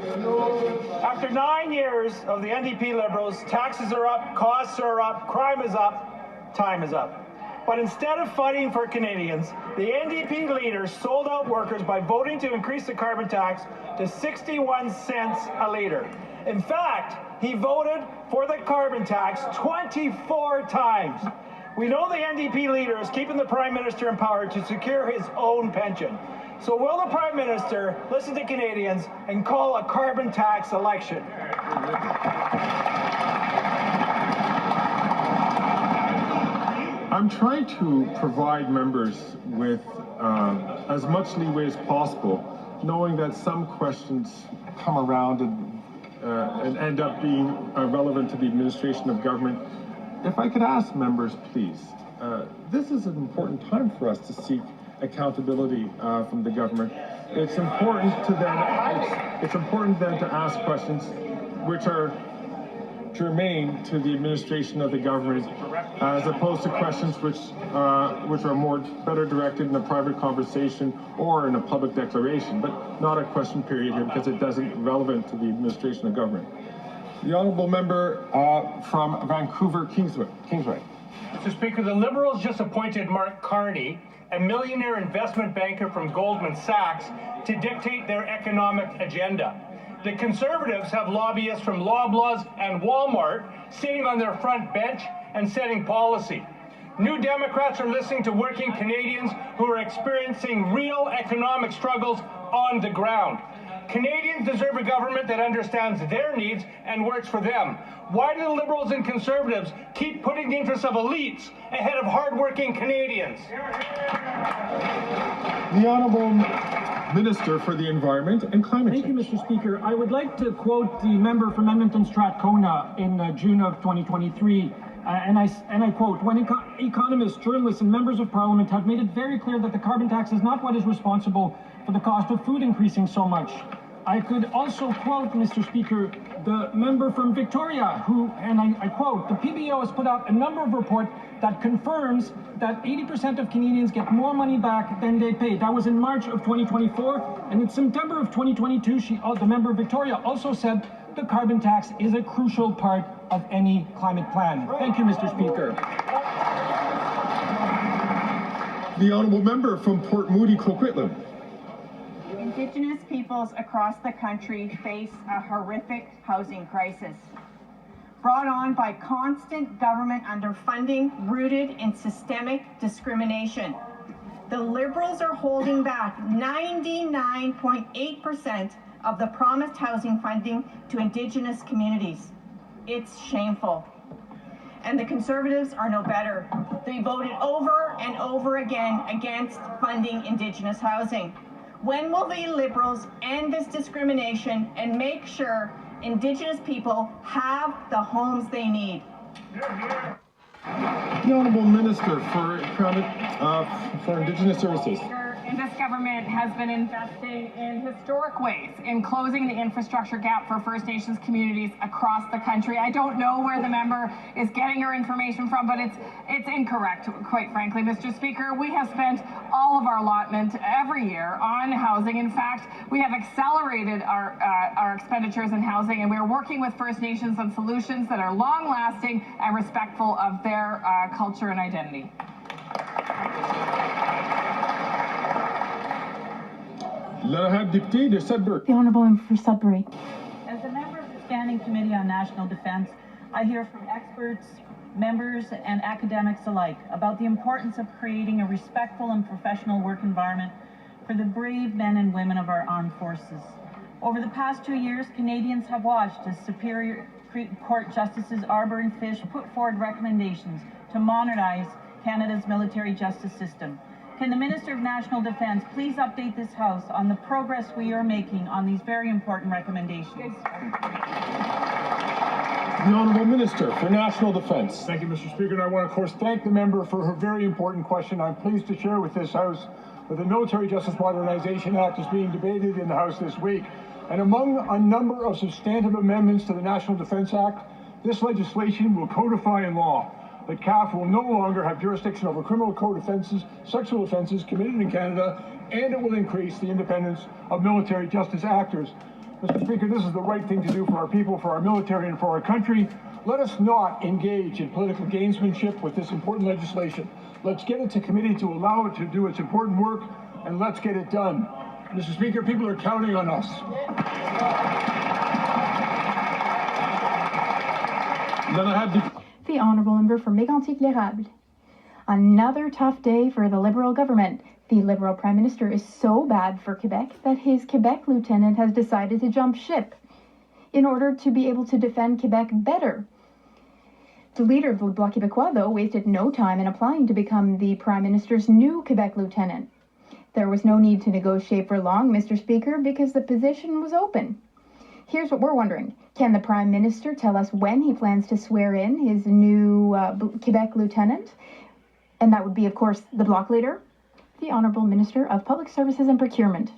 After 9 years of the NDP Liberals, taxes are up, costs are up, crime is up, time is up. But instead of fighting for Canadians, the NDP leader sold out workers by voting to increase the carbon tax to 61 cents a litre. In fact, he voted for the carbon tax 24 times. We know the NDP leader is keeping the Prime Minister in power to secure his own pension. So will the Prime Minister listen to Canadians and call a carbon tax election? I'm trying to provide members with as much leeway as possible, knowing that some questions come around and end up being relevant to the administration of government. If I could ask members, please, this is an important time for us to seek accountability from the government. It's important then to ask questions which are germane to the administration of the government, as opposed to questions which are better directed in a private conversation or in a public declaration, but not a question period here because it doesn't relevant to the administration of government. The Honourable Member from Vancouver, Kingsway. Mr. Speaker, the Liberals just appointed Mark Carney, a millionaire investment banker from Goldman Sachs, to dictate their economic agenda. The Conservatives have lobbyists from Loblaws and Walmart sitting on their front bench and setting policy. New Democrats are listening to working Canadians who are experiencing real economic struggles on the ground. Canadians deserve a government that understands their needs and works for them. Why do the Liberals and Conservatives keep putting the interests of elites ahead of hardworking Canadians? The Honourable Minister for the Environment and Climate Change. Thank you, Mr. Speaker. I would like to quote the member from Edmonton Strathcona in June of 2023. And I quote, when economists, journalists, and members of Parliament have made it very clear that the carbon tax is not what is responsible for the cost of food increasing so much. I could also quote, Mr. Speaker, the member from Victoria, who, and I quote, the PBO has put out a number of reports that confirms that 80% of Canadians get more money back than they pay. That was in March of 2024, and in September of 2022, the member of Victoria also said the carbon tax is a crucial part of any climate plan. Thank you, Mr. Speaker. The Honourable Member from Port Moody, Coquitlam. Indigenous peoples across the country face a horrific housing crisis, brought on by constant government underfunding rooted in systemic discrimination. The Liberals are holding back 99.8% of the promised housing funding to Indigenous communities. It's shameful. And the Conservatives are no better. They voted over and over again against funding Indigenous housing. When will the Liberals end this discrimination and make sure Indigenous people have the homes they need? The Honourable Minister for Indigenous Services. This government has been investing in historic ways in closing the infrastructure gap for First Nations communities across the country. I don't know where the member is getting her information from, but it's incorrect, quite frankly, Mr. Speaker. We have spent all of our allotment every year on housing. In fact, we have accelerated our expenditures in housing, and we are working with First Nations on solutions that are long-lasting and respectful of their culture and identity. The Honourable Member for Sudbury. As a member of the Standing Committee on National Defence, I hear from experts, members, and academics alike about the importance of creating a respectful and professional work environment for the brave men and women of our armed forces. Over the past 2 years, Canadians have watched as Superior Court Justices Arbour and Fish put forward recommendations to modernize Canada's military justice system. Can the Minister of National Defence please update this House on the progress we are making on these very important recommendations? The Honourable Minister for National Defence. Thank you, Mr. Speaker, and I want to, of course, thank the member for her very important question. I'm pleased to share with this House that the Military Justice Modernization Act is being debated in the House this week. And among a number of substantive amendments to the National Defence Act, this legislation will codify in law that CAF will no longer have jurisdiction over criminal code offences, sexual offences committed in Canada, and it will increase the independence of military justice actors. Mr. Speaker, this is the right thing to do for our people, for our military, and for our country. Let us not engage in political gamesmanship with this important legislation. Let's get it to committee to allow it to do its important work, and let's get it done. Mr. Speaker, people are counting on us. Then I have the Honourable Member for Mégantic-L'Érable. Another tough day for the Liberal government. The Liberal Prime Minister is so bad for Quebec that his Quebec lieutenant has decided to jump ship in order to be able to defend Quebec better. The leader of the Bloc Québécois, though, wasted no time in applying to become the Prime Minister's new Quebec lieutenant. There was no need to negotiate for long, Mr. Speaker, because the position was open. Here's what we're wondering. Can the Prime Minister tell us when he plans to swear in his new Quebec lieutenant? And that would be, of course, the Bloc leader, the Honourable Minister of Public Services and Procurement.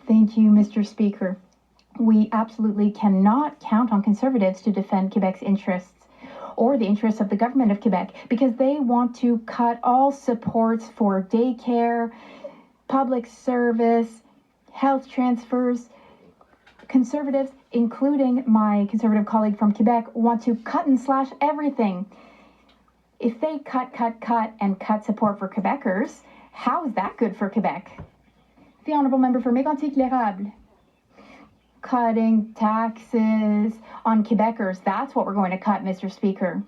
Thank you, Mr. Speaker. We absolutely cannot count on Conservatives to defend Quebec's interests or the interests of the government of Quebec because they want to cut all supports for daycare, public service, health transfers. Conservatives, including my Conservative colleague from Quebec, want to cut and slash everything. If they cut and cut support for Quebecers, how is that good for Quebec? The Honourable Member for Mégantic-L'Érable. Cutting taxes on Quebecers, that's what we're going to cut, Mr. Speaker.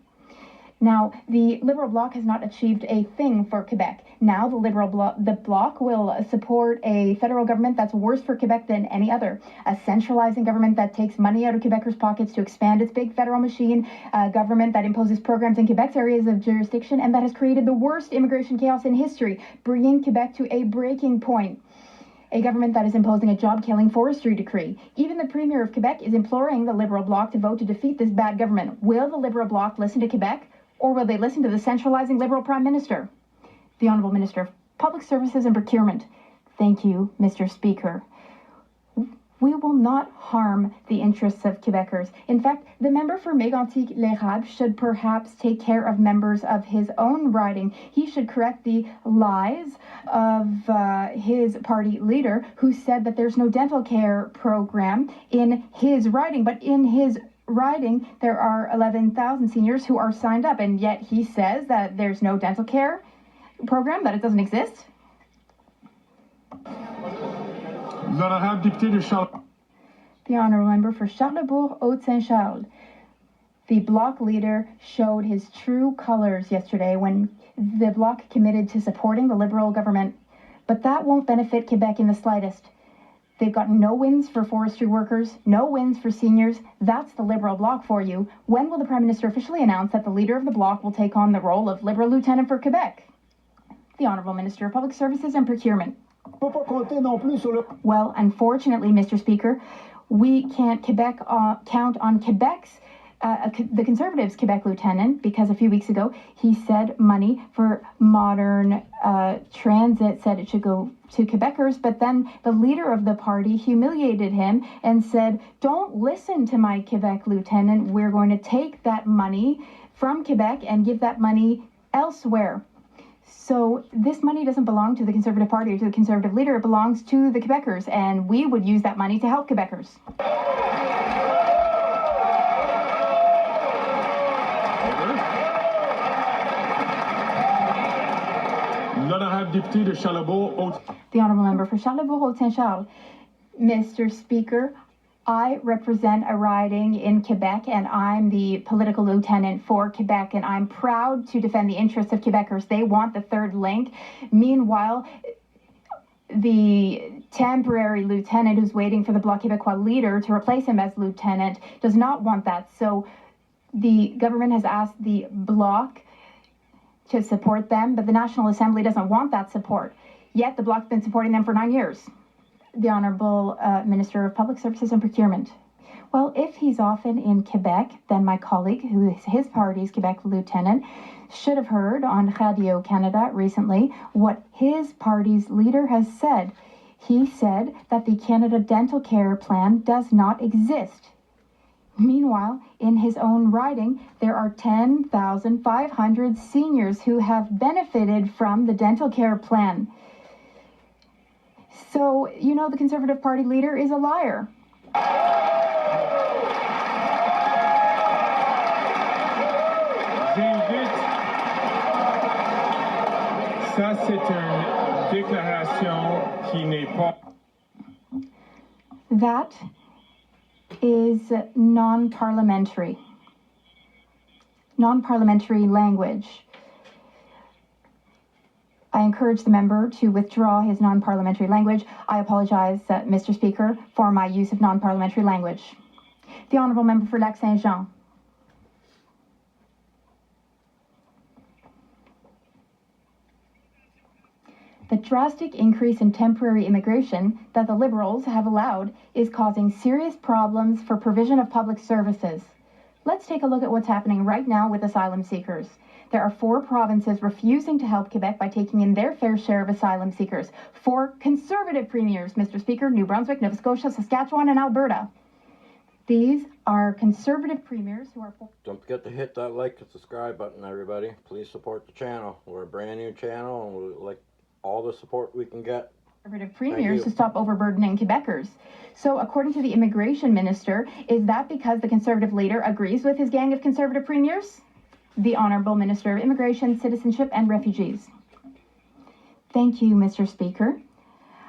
Now, the Liberal Bloc has not achieved a thing for Quebec. Now, the Bloc will support a federal government that's worse for Quebec than any other. A centralizing government that takes money out of Quebecers' pockets to expand its big federal machine. A government that imposes programs in Quebec's areas of jurisdiction and that has created the worst immigration chaos in history, bringing Quebec to a breaking point. A government that is imposing a job-killing forestry decree. Even the Premier of Quebec is imploring the Liberal Bloc to vote to defeat this bad government. Will the Liberal Bloc listen to Quebec? Or will they listen to the centralizing Liberal Prime Minister? The Honourable Minister of Public Services and Procurement. Thank you, Mr. Speaker. We will not harm the interests of Quebecers. In fact, the member for Mégantic-L'Érable should perhaps take care of members of his own riding. He should correct the lies of his party leader who said that there's no dental care program in his riding, but in his riding, there are 11,000 seniors who are signed up, and yet he says that there's no dental care program, that it doesn't exist. The honourable member for Charlesbourg-Haute-Saint-Charles. The Bloc leader showed his true colours yesterday when the Bloc committed to supporting the Liberal government, but that won't benefit Quebec in the slightest. They've got no wins for forestry workers, no wins for seniors. That's the Liberal Bloc for you. When will the Prime Minister officially announce that the leader of the Bloc will take on the role of Liberal Lieutenant for Quebec? The Honourable Minister of Public Services and Procurement. Well, unfortunately, Mr. Speaker, we can't count on Quebec's the Conservatives' Quebec lieutenant, because a few weeks ago he said money for modern transit said it should go to Quebecers, but then the leader of the party humiliated him and said, don't listen to my Quebec lieutenant, we're going to take that money from Quebec and give that money elsewhere. So this money doesn't belong to the Conservative Party or to the Conservative leader, it belongs to the Quebecers, and we would use that money to help Quebecers. The Honourable Member for Charlesbourg-Haute-Saint-Charles. Mr. Speaker, I represent a riding in Quebec, and I'm the political lieutenant for Quebec, and I'm proud to defend the interests of Quebecers. They want the third link. Meanwhile, the temporary lieutenant who's waiting for the Bloc Québécois leader to replace him as lieutenant does not want that. So the government has asked the Bloc to support them, but the National Assembly doesn't want that support. Yet the Bloc's been supporting them for 9 years. The Honourable Minister of Public Services and Procurement. Well, if he's often in Quebec, then my colleague, who is his party's Quebec lieutenant, should have heard on Radio Canada recently what his party's leader has said. He said that the Canada Dental Care Plan does not exist. Meanwhile, in his own riding, there are 10,500 seniors who have benefited from the dental care plan. So, you know, the Conservative Party leader is a liar. Ça, c'est une déclaration qui n'est pas... That is non-parliamentary. Non-parliamentary language. I encourage the member to withdraw his non-parliamentary language. I apologize, Mr. Speaker, for my use of non-parliamentary language. The Honourable Member for Lac-Saint-Jean. The drastic increase in temporary immigration that the Liberals have allowed is causing serious problems for provision of public services. Let's take a look at what's happening right now with asylum seekers. There are 4 provinces refusing to help Quebec by taking in their fair share of asylum seekers. 4 Conservative premiers, Mr. Speaker, New Brunswick, Nova Scotia, Saskatchewan, and Alberta. These are Conservative premiers who are... Don't forget to hit that like and subscribe button, everybody. Please support the channel. We're a brand new channel, and we'd like all the support we can get. Conservative premiers to stop overburdening Quebecers. So according to the immigration minister, is that because the Conservative leader agrees with his gang of Conservative premiers? The Honourable Minister of Immigration, Citizenship and Refugees. Thank you, Mr. Speaker.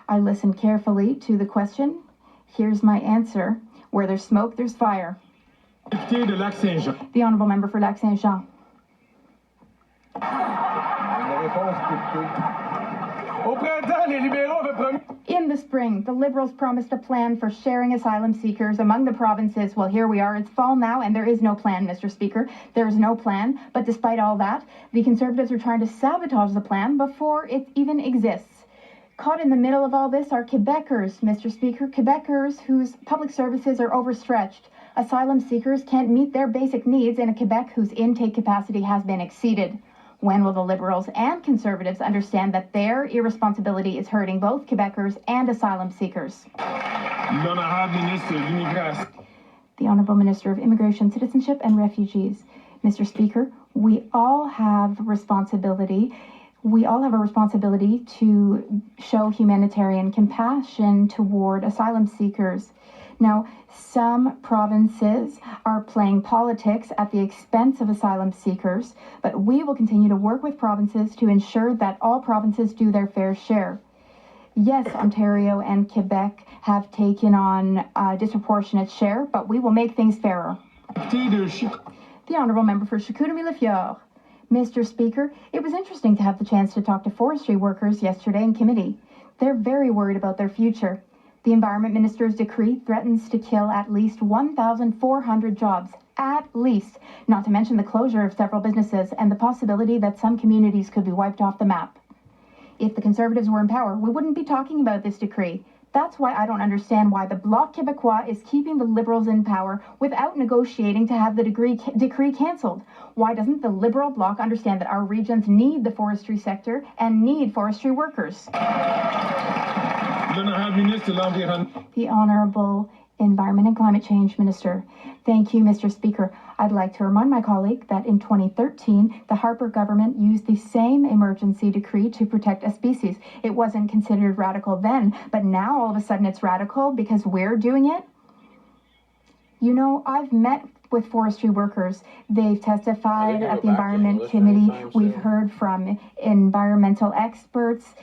I listened carefully to the question. Here's my answer. Where there's smoke, there's fire. The Honourable Member for Lac-Saint-Jean. In the spring, the Liberals promised a plan for sharing asylum seekers among the provinces. Well, here we are. It's fall now, and there is no plan, Mr. Speaker. There is no plan. But despite all that, the Conservatives are trying to sabotage the plan before it even exists. Caught in the middle of all this are Quebecers, Mr. Speaker. Quebecers whose public services are overstretched. Asylum seekers can't meet their basic needs in a Quebec whose intake capacity has been exceeded. When will the Liberals and Conservatives understand that their irresponsibility is hurting both Quebecers and asylum seekers? The Honourable Minister of Immigration, Citizenship and Refugees. Mr. Speaker, we all have responsibility. We all have a responsibility to show humanitarian compassion toward asylum seekers. Now, some provinces are playing politics at the expense of asylum seekers, but we will continue to work with provinces to ensure that all provinces do their fair share. Yes, Ontario and Quebec have taken on a disproportionate share, but we will make things fairer. The Honourable Member for Chicoutimi-Le-Fjord. Mr. Speaker, it was interesting to have the chance to talk to forestry workers yesterday in committee. They're very worried about their future. The Environment Minister's decree threatens to kill at least 1,400 jobs, at least, not to mention the closure of several businesses and the possibility that some communities could be wiped off the map. If the Conservatives were in power, we wouldn't be talking about this decree. That's why I don't understand why the Bloc Québécois is keeping the Liberals in power without negotiating to have the decree cancelled. Why doesn't the Liberal Bloc understand that our regions need the forestry sector and need forestry workers? The Honourable Environment and Climate Change Minister. Thank you, Mr. Speaker. I'd like to remind my colleague that in 2013, the Harper government used the same emergency decree to protect a species. It wasn't considered radical then, but now all of a sudden it's radical because we're doing it. You know, I've met with forestry workers. They've testified at the Environment Committee. We've heard from environmental experts.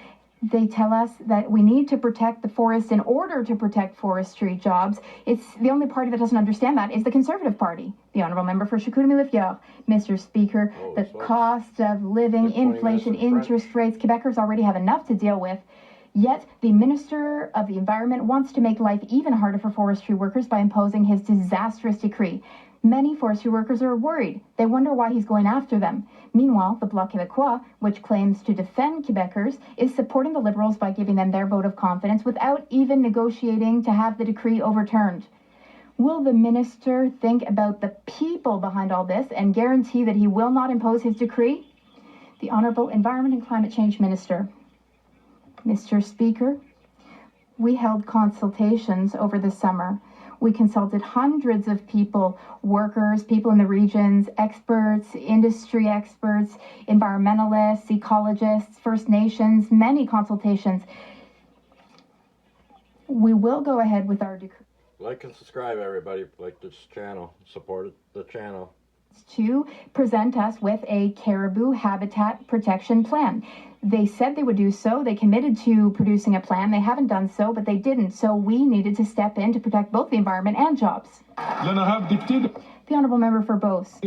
They tell us that we need to protect the forest in order to protect forestry jobs. It's the only party that doesn't understand that is the Conservative Party. The Honourable Member for Chicoutimi-Le-Fjord. Mr. Speaker, the cost of living, inflation, interest rates, Quebecers already have enough to deal with. Yet, the Minister of the Environment wants to make life even harder for forestry workers by imposing his disastrous decree. Many forestry workers are worried. They wonder why he's going after them. Meanwhile, the Bloc Québécois, which claims to defend Quebecers, is supporting the Liberals by giving them their vote of confidence without even negotiating to have the decree overturned. Will the minister think about the people behind all this and guarantee that he will not impose his decree? The Honourable Environment and Climate Change Minister. Mr. Speaker, we held consultations over the summer. We consulted hundreds of people, workers, people in the regions, experts, industry experts, environmentalists, ecologists, First Nations, many consultations. We will go ahead with our decree. Like and subscribe, everybody. Like this channel. Support the channel. To present us with a caribou habitat protection plan. They said they would do so. They committed to producing a plan. They haven't done so, but they didn't. So we needed to step in to protect both the environment and jobs. The Honourable Member for Beauce.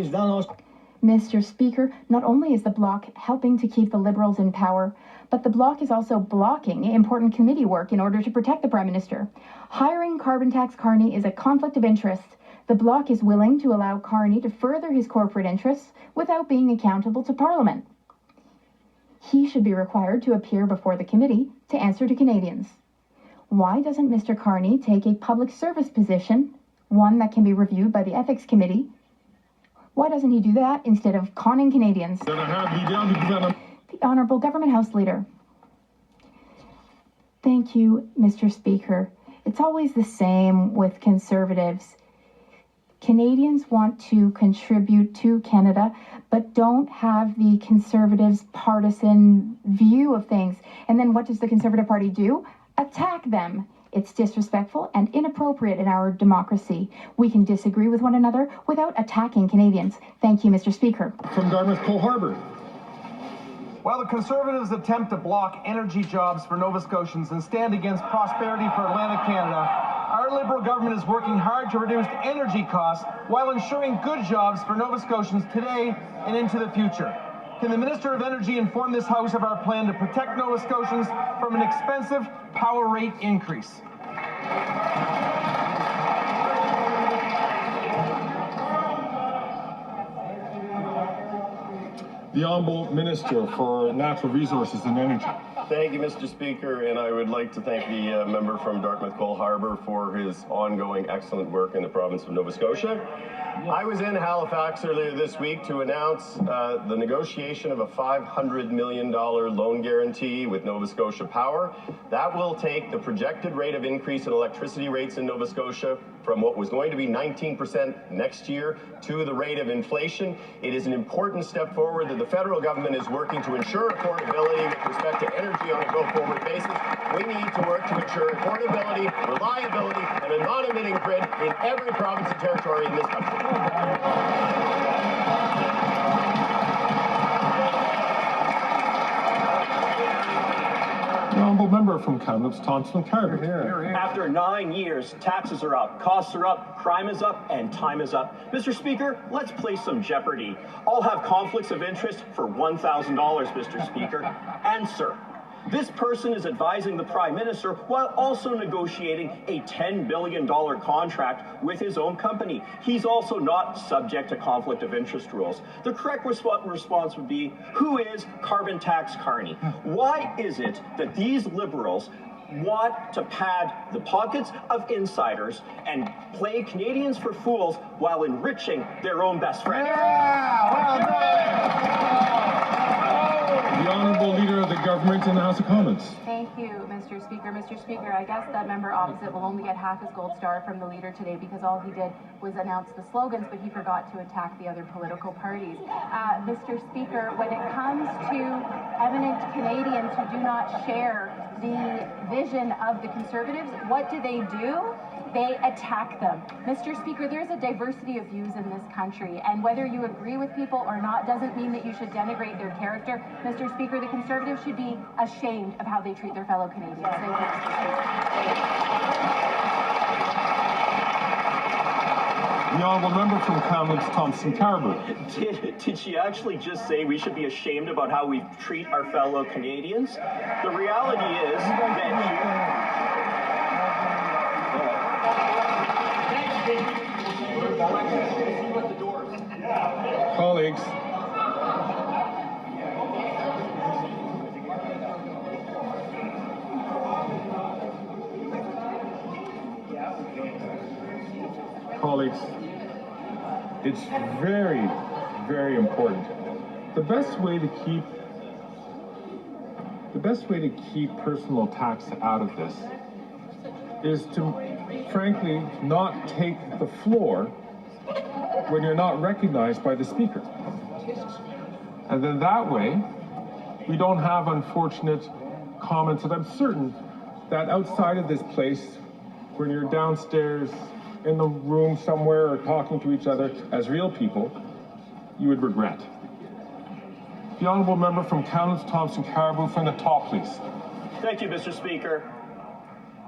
Mr. Speaker, not only is the Bloc helping to keep the Liberals in power, but the Bloc is also blocking important committee work in order to protect the Prime Minister. Hiring Carbon Tax Carney is a conflict of interest. The Bloc is willing to allow Carney to further his corporate interests without being accountable to Parliament. He should be required to appear before the committee to answer to Canadians. Why doesn't Mr. Carney take a public service position, one that can be reviewed by the Ethics Committee? Why doesn't he do that instead of conning Canadians? The Honourable Government House Leader. Thank you, Mr. Speaker. It's always the same with Conservatives. Canadians want to contribute to Canada, but don't have the Conservatives' partisan view of things. And then what does the Conservative Party do? Attack them. It's disrespectful and inappropriate in our democracy. We can disagree with one another without attacking Canadians. Thank you, Mr. Speaker. From Dartmouth, Cole Harbour. While the Conservatives attempt to block energy jobs for Nova Scotians and stand against prosperity for Atlantic Canada, our Liberal government is working hard to reduce energy costs while ensuring good jobs for Nova Scotians today and into the future. can the Minister of Energy inform this House of our plan to protect Nova Scotians from an expensive power rate increase? The Honourable Minister for Natural Resources and Energy. Thank you, Mr. Speaker, and I would like to thank the member from Dartmouth Cole Harbour for his ongoing excellent work in the province of Nova Scotia. I was in Halifax earlier this week to announce the negotiation of a $500 million loan guarantee with Nova Scotia Power. That will take the projected rate of increase in electricity rates in Nova Scotia from what was going to be 19% next year to the rate of inflation. It is an important step forward that the federal government is working to ensure affordability with respect to energy on a go-forward basis. We need to work to ensure affordability, reliability, and a non-emitting grid in every province and territory in this country. The Honourable Member from Kamloops, Thompson Carver. After 9 years, taxes are up, costs are up, crime is up, and time is up. Mr. Speaker, let's play some Jeopardy! I'll have conflicts of interest for $1,000, Mr. Speaker. Answer. This person is advising the Prime Minister while also negotiating a $10 billion contract with his own company. He's also not subject to conflict of interest rules. The correct response would be, who is Carbon Tax Carney? Why is it that these Liberals want to pad the pockets of insiders and play Canadians for fools while enriching their own best friend? The Honourable Leader of the Government in the House of Commons. Thank you, Mr. Speaker. Mr. Speaker, I guess that member opposite will only get half his gold star from the leader today because all he did was announce the slogans, but he forgot to attack the other political parties. Mr. Speaker, when it comes to eminent Canadians who do not share the vision of the Conservatives, what do? They attack them. Mr. Speaker, there's a diversity of views in this country, and whether you agree with people or not doesn't mean that you should denigrate their character. Mr. Speaker, the Conservatives should be ashamed of how they treat their fellow Canadians. Thank you, Mr. The Honourable Member from Kamloops, Thompson Carver. Did she actually just say we should be ashamed about how we treat our fellow Canadians? The reality is that Colleagues. Colleagues, it's very, very important. The best way to keep personal tax out of this is to, frankly, not take the floor when you're not recognized by the Speaker. And then that way, we don't have unfortunate comments. And I'm certain that outside of this place, when you're downstairs in the room somewhere or talking to each other as real people, you would regret. The Honourable Member from Kamloops, Thompson Caribou, from the top, please. Thank you, Mr. Speaker.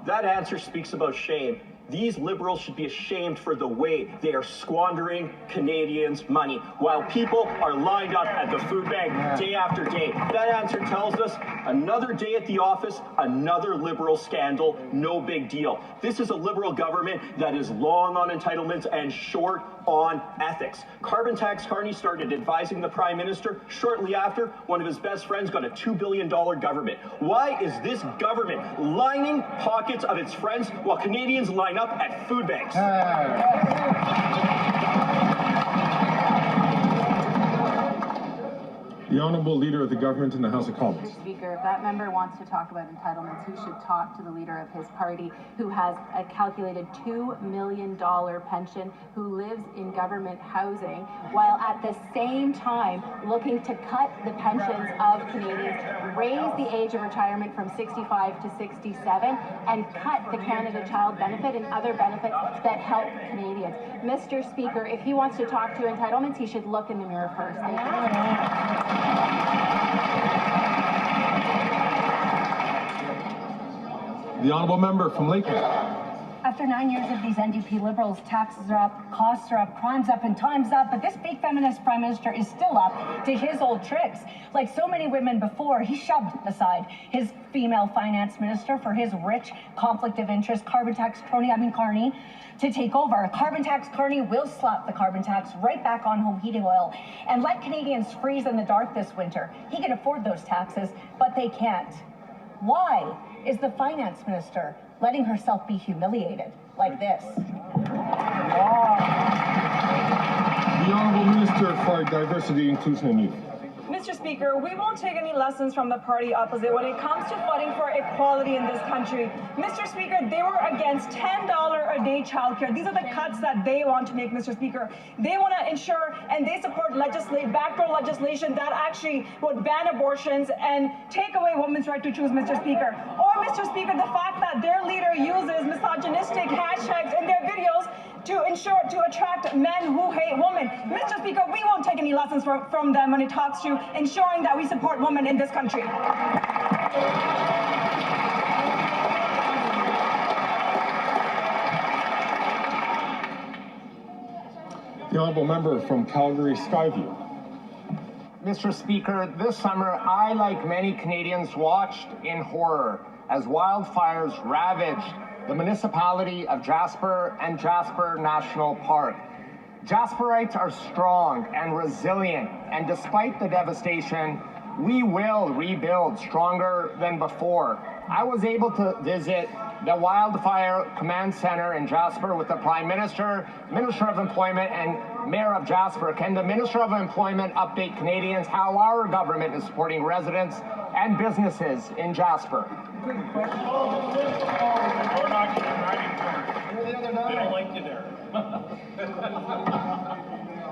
That answer speaks about shame. These Liberals should be ashamed for the way they are squandering Canadians' money while people are lined up at the food bank day after day. That answer tells us another day at the office, another Liberal scandal, no big deal. This is a Liberal government that is long on entitlements and short on ethics. Carbon Tax Carney started advising the Prime Minister. Shortly after, one of his best friends got a $2 billion government. Why is this government lining pockets of its friends while Canadians line up at food banks? The Honourable Leader of the Government in the House of Commons. Mr. Speaker, if that member wants to talk about entitlements, he should talk to the leader of his party, who has a calculated $2 million pension, who lives in government housing, while at the same time looking to cut the pensions of Canadians, raise the age of retirement from 65 to 67, and cut the Canada Child Benefit and other benefits that help Canadians. Mr. Speaker, if he wants to talk to entitlements, he should look in the mirror first. Thank you. The Honourable Member from Lakewood. After 9 years of these NDP Liberals, taxes are up, costs are up, crime's up, and time's up, but this fake feminist Prime Minister is still up to his old tricks. Like so many women before, he shoved aside his female finance minister for his rich conflict of interest carbon tax crony, Carney, to take over. Carbon tax Carney will slap the carbon tax right back on home heating oil and let Canadians freeze in the dark this winter. He can afford those taxes, but they can't. Why is the finance minister letting herself be humiliated like this? The Honourable Minister for Diversity, Inclusion and Youth. Mr. Speaker, we won't take any lessons from the party opposite when it comes to fighting for equality in this country. Mr. Speaker, they were against $10 a day childcare. These are the cuts that they want to make, Mr. Speaker. They want to ensure and they support backdoor legislation that actually would ban abortions and take away women's right to choose, Mr. Speaker. Or, Mr. Speaker, the fact that their leader uses misogynistic hashtags in their videos to attract men who hate women. Mr. Speaker, we won't take any lessons from them when it talks to ensuring that we support women in this country. The Honourable Member from Calgary Skyview. Mr. Speaker, this summer, I, like many Canadians, watched in horror as wildfires ravaged the municipality of Jasper and Jasper National Park. Jasperites are strong and resilient, and despite the devastation, we will rebuild stronger than before. I was able to visit the Wildfire Command Center in Jasper with the Prime Minister, Minister of Employment, and Mayor of Jasper. Can the Minister of Employment update Canadians how our government is supporting residents and businesses in Jasper? They don't like you there.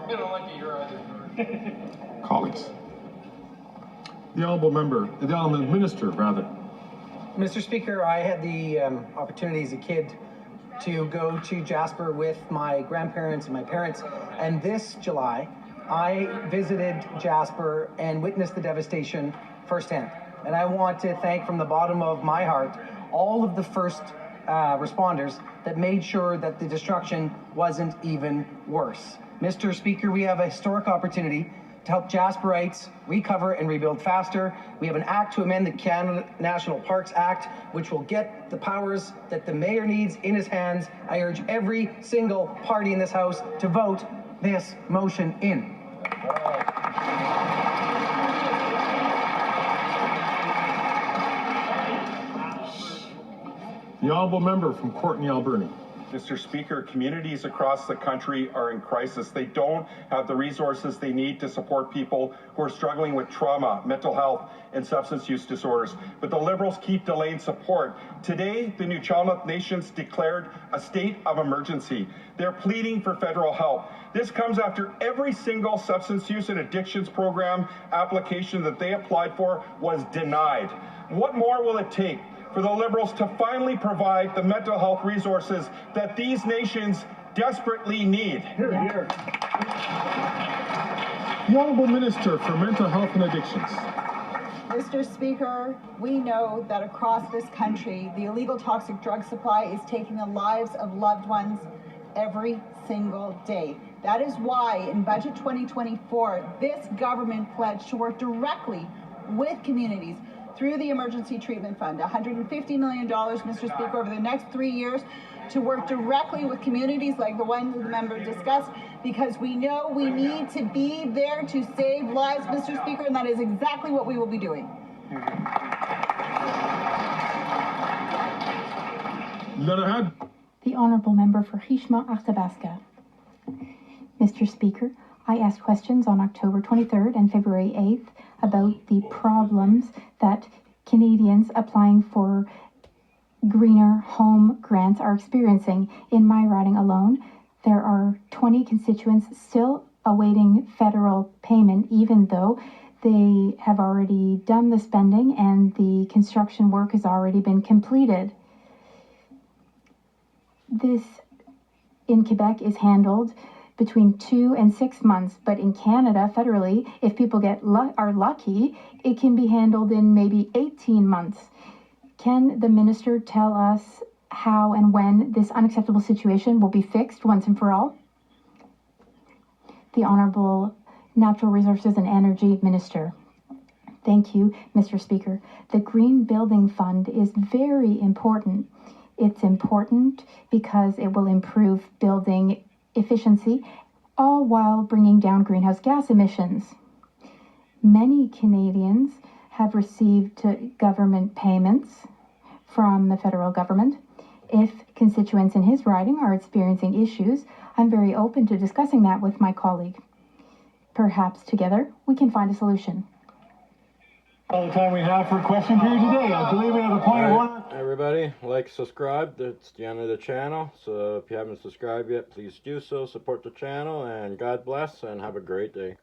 They don't like you here either. Colleagues. The Honourable Minister, Mr. Speaker, I had the opportunity as a kid to go to Jasper with my grandparents and my parents, and this July I visited Jasper and witnessed the devastation firsthand. And I want to thank from the bottom of my heart all of the first responders that made sure that the destruction wasn't even worse. Mr. Speaker, we have a historic opportunity to help Jasperites recover and rebuild faster. We have an act to amend the Canada National Parks Act, which will get the powers that the mayor needs in his hands. I urge every single party in this House to vote this motion in. The Honourable Member from Courtenay Alberni. Mr. Speaker, communities across the country are in crisis. They don't have the resources they need to support people who are struggling with trauma, mental health, and substance use disorders. But the Liberals keep delaying support. Today, the Nuu-chah-nulth Nations declared a state of emergency. They're pleading for federal help. This comes after every single substance use and addictions program application that they applied for was denied. What more will it take for the Liberals to finally provide the mental health resources that these nations desperately need? Hear, hear. The Honourable Minister for Mental Health and Addictions. Mr. Speaker, we know that across this country, the illegal toxic drug supply is taking the lives of loved ones every single day. That is why in Budget 2024, this government pledged to work directly with communities through the Emergency Treatment Fund, $150 million, Mr. Speaker, over the next 3 years to work directly with communities like the one the member discussed, because we know we need to be there to save lives, Mr. Speaker, and that is exactly what we will be doing. The Honourable Member for Richmond Arthabaska. Mr. Speaker, I asked questions on October 23rd and February 8th about the problems that Canadians applying for greener home grants are experiencing. In my riding alone, there are 20 constituents still awaiting federal payment, even though they have already done the spending and the construction work has already been completed. This in Quebec is handled between 2 and 6 months, but in Canada, federally, if people are lucky, it can be handled in maybe 18 months. Can the minister tell us how and when this unacceptable situation will be fixed once and for all? The Honourable Natural Resources and Energy Minister. Thank you, Mr. Speaker. The Green Building Fund is very important. It's important because it will improve building efficiency, all while bringing down greenhouse gas emissions. Many Canadians have received government payments from the federal government. If constituents in his riding are experiencing issues, I'm very open to discussing that with my colleague. Perhaps together we can find a solution. All the time we have for question period today. I believe we have a point of order. Everybody, like, subscribe. That's the end of the channel. So if you haven't subscribed yet, please do so. Support the channel, and God bless, and have a great day.